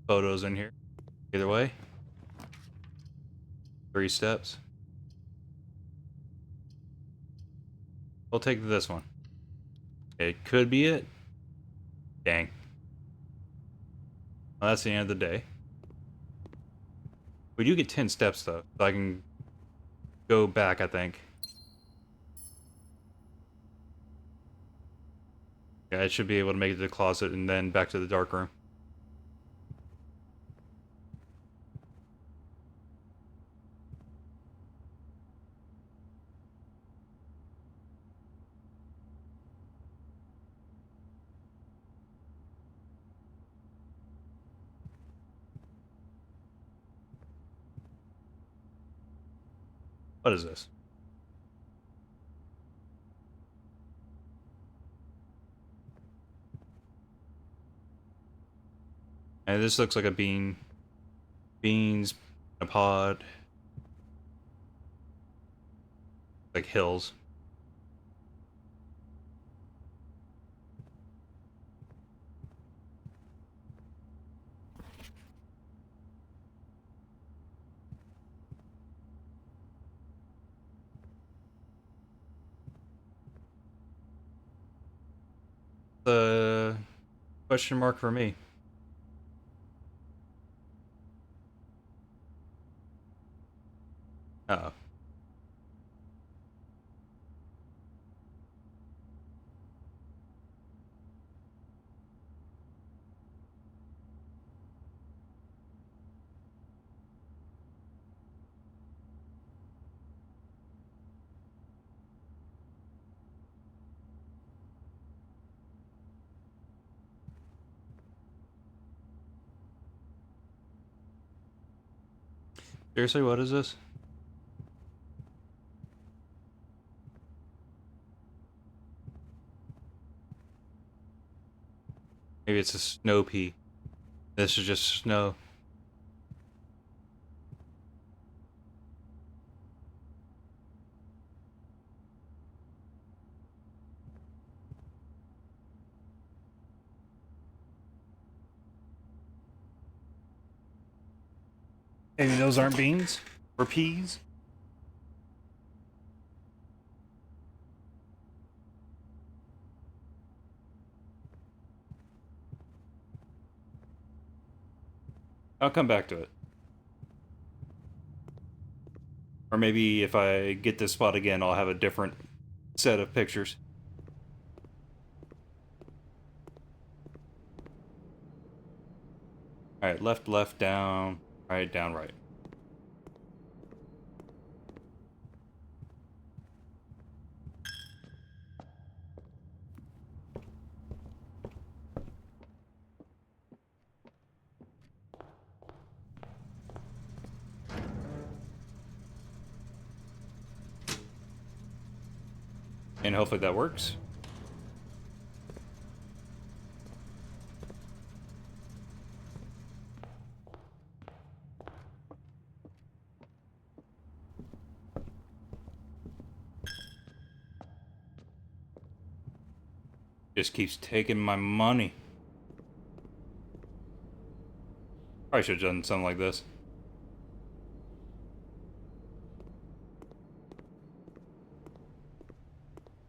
photos in here. Either way. 3 steps. We'll take this one. It could be it. Dang. Well, that's the end of the day. We do get 10 steps though, so I can go back, I think. Yeah, I should be able to make it to the closet and then back to the dark room. What is this? And this looks like a bean. Beans, a pod. Like hills. The question mark for me. Uh-oh. Seriously, what is this? Maybe it's a snow pea. This is just snow. Maybe those aren't beans or peas. I'll come back to it. Or maybe if I get this spot again, I'll have a different set of pictures. Alright, left, left, down, down, right. And hopefully that works. Just keeps taking my money. Probably should have done something like this.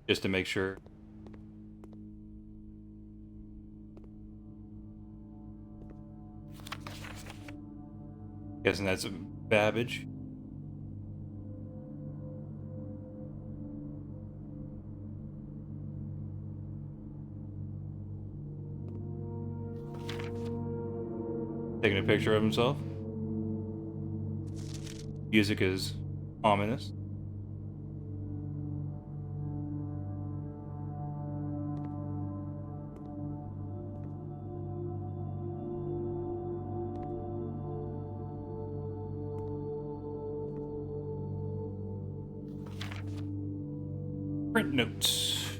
Just to make sure. Guessing that's Babbage. Taking a picture of himself. Music is ominous. Print notes.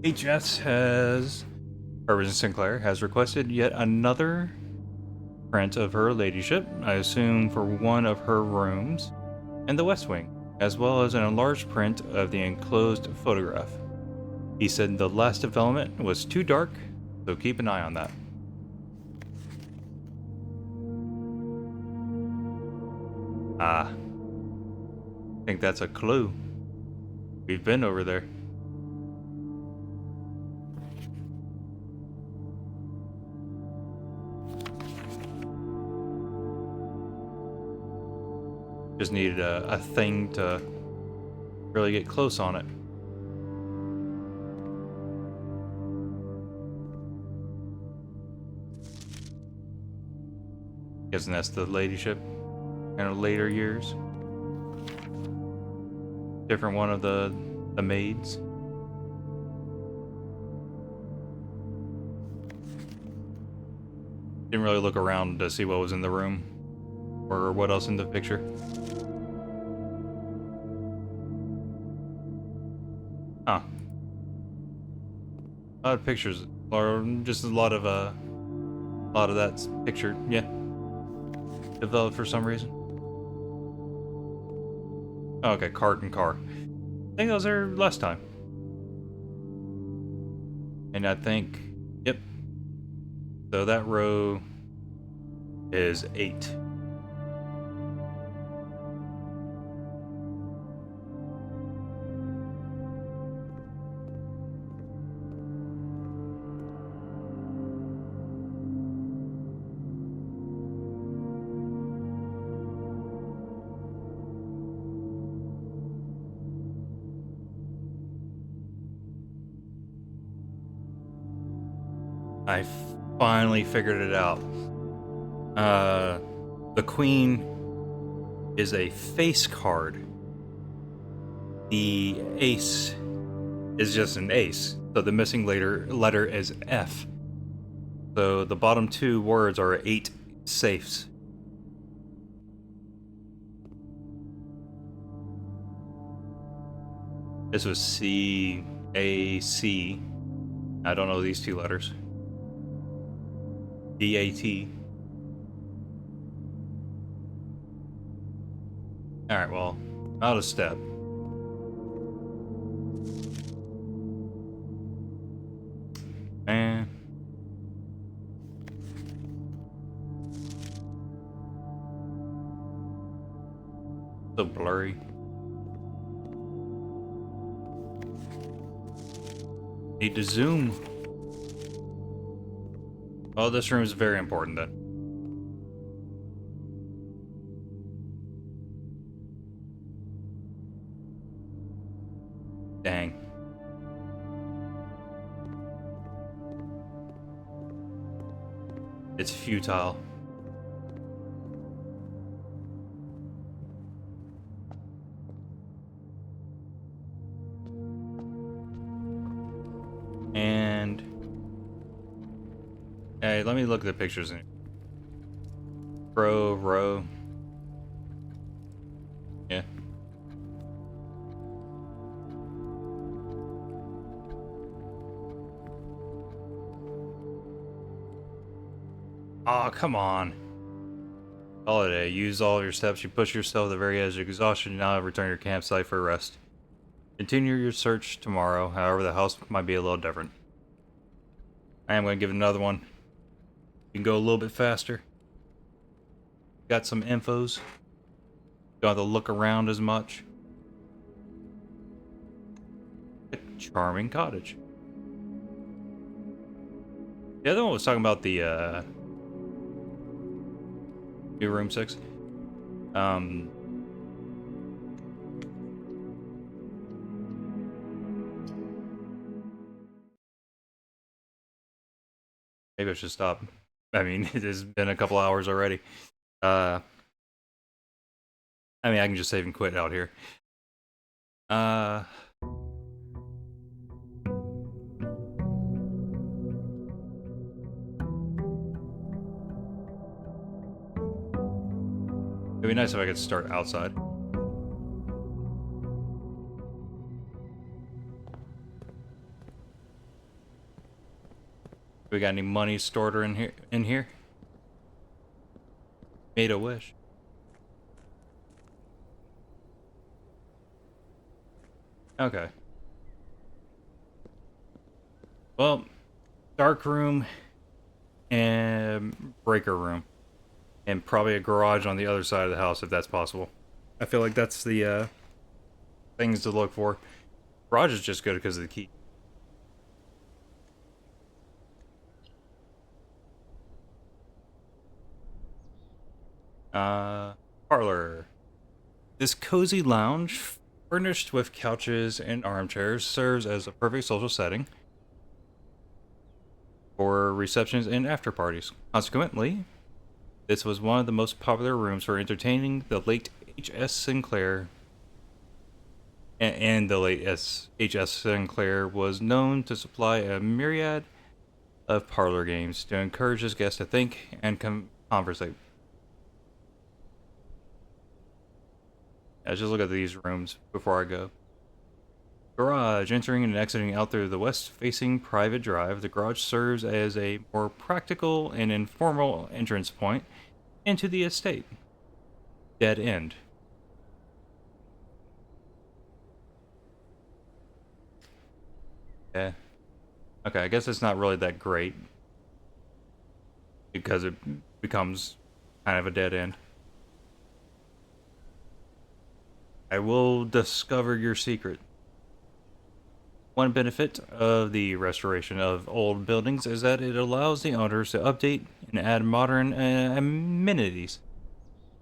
HS has... Herbert Sinclair has requested yet another print of her ladyship, I assume for one of her rooms, and the West Wing, as well as an enlarged print of the enclosed photograph. He said the last development was too dark, so keep an eye on that. Ah, I think that's a clue. We've been over there. Just needed a thing to really get close on it. Guessing that's the ladyship in her later years. Different one of the maids. Didn't really look around to see what was in the room or what else in the picture. Huh. A lot of pictures, or just a lot of that's pictured. Yeah. Developed for some reason. Oh, okay, cart and car. I think I was there last time. And I think, yep. So that row is 8. I finally figured it out. The queen is a face card. The ace is just an ace. So the missing letter is F. So the bottom 2 words are 8 safes. This was C-A-C. I don't know these 2 letters. D-A-T. Alright, well, out of step. And... so blurry. Need to zoom. Oh, this room is very important then. Dang. It's futile. And... hey, let me look at the pictures in row. Yeah. Oh, come on. Call it a day. Use all of your steps. You push yourself to the very edge of exhaustion. Now return to your campsite for rest. Continue your search tomorrow. However, the house might be a little different. I am going to give it another one. You can go a little bit faster. Got some infos. Don't have to look around as much. A charming cottage. The other one was talking about the new room 6. Maybe I should stop I mean, it has been a couple hours already. I mean, I can just save and quit out here. Uh, it'd be nice if I could start outside. We got any money stored in here? Made a wish. Okay. Well, dark room and breaker room, and probably a garage on the other side of the house if that's possible. I feel like that's the things to look for. Garage is just good because of the key. Parlor. This cozy lounge, furnished with couches and armchairs, serves as a perfect social setting for receptions and after parties. Consequently, this was one of the most popular rooms for entertaining the late H.S. Sinclair, and the late H.S. Sinclair was known to supply a myriad of parlor games to encourage his guests to think and conversate. Let's just look at these rooms before I go. Garage. Entering and exiting out through the west-facing private drive, the garage serves as a more practical and informal entrance point into the estate. Dead end. Yeah. Okay, I guess it's not really that great because it becomes kind of a dead end. I will discover your secret. One benefit of the restoration of old buildings is that it allows the owners to update and add modern amenities.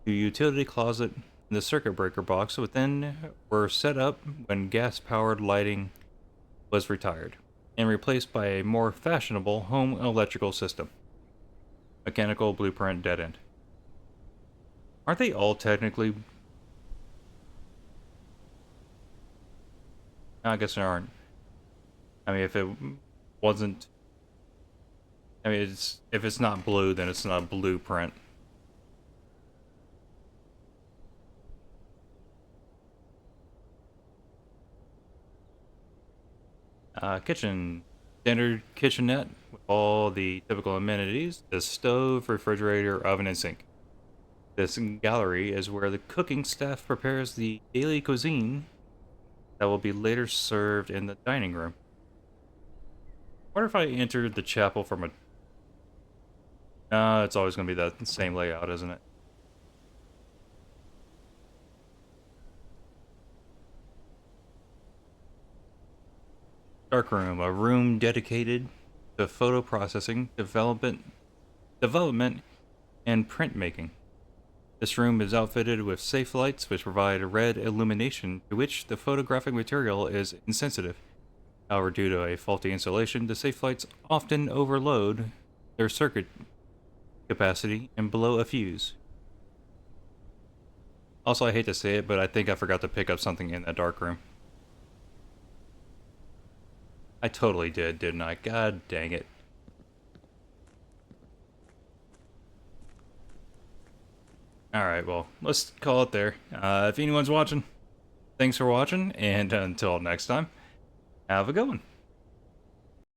The utility closet and the circuit breaker box within were set up when gas-powered lighting was retired and replaced by a more fashionable home electrical system. Mechanical blueprint dead end. Aren't they all technically? I guess there aren't. I mean, if it wasn't, I mean, if it's not blue, then it's not a blueprint. Kitchen. Standard kitchenette with all the typical amenities: the stove, refrigerator, oven, and sink. This gallery is where the cooking staff prepares the daily cuisine that will be later served in the dining room. What if I entered the chapel from a... it's always going to be that same layout, isn't it? Darkroom, a room dedicated to photo processing, development, and printmaking. This room is outfitted with safe lights which provide a red illumination to which the photographic material is insensitive. However, due to a faulty installation, the safe lights often overload their circuit capacity and blow a fuse. Also, I hate to say it, but I think I forgot to pick up something in that dark room. I totally did, didn't I? God dang it. Alright, well, let's call it there. If anyone's watching, thanks for watching, and until next time, have a good one.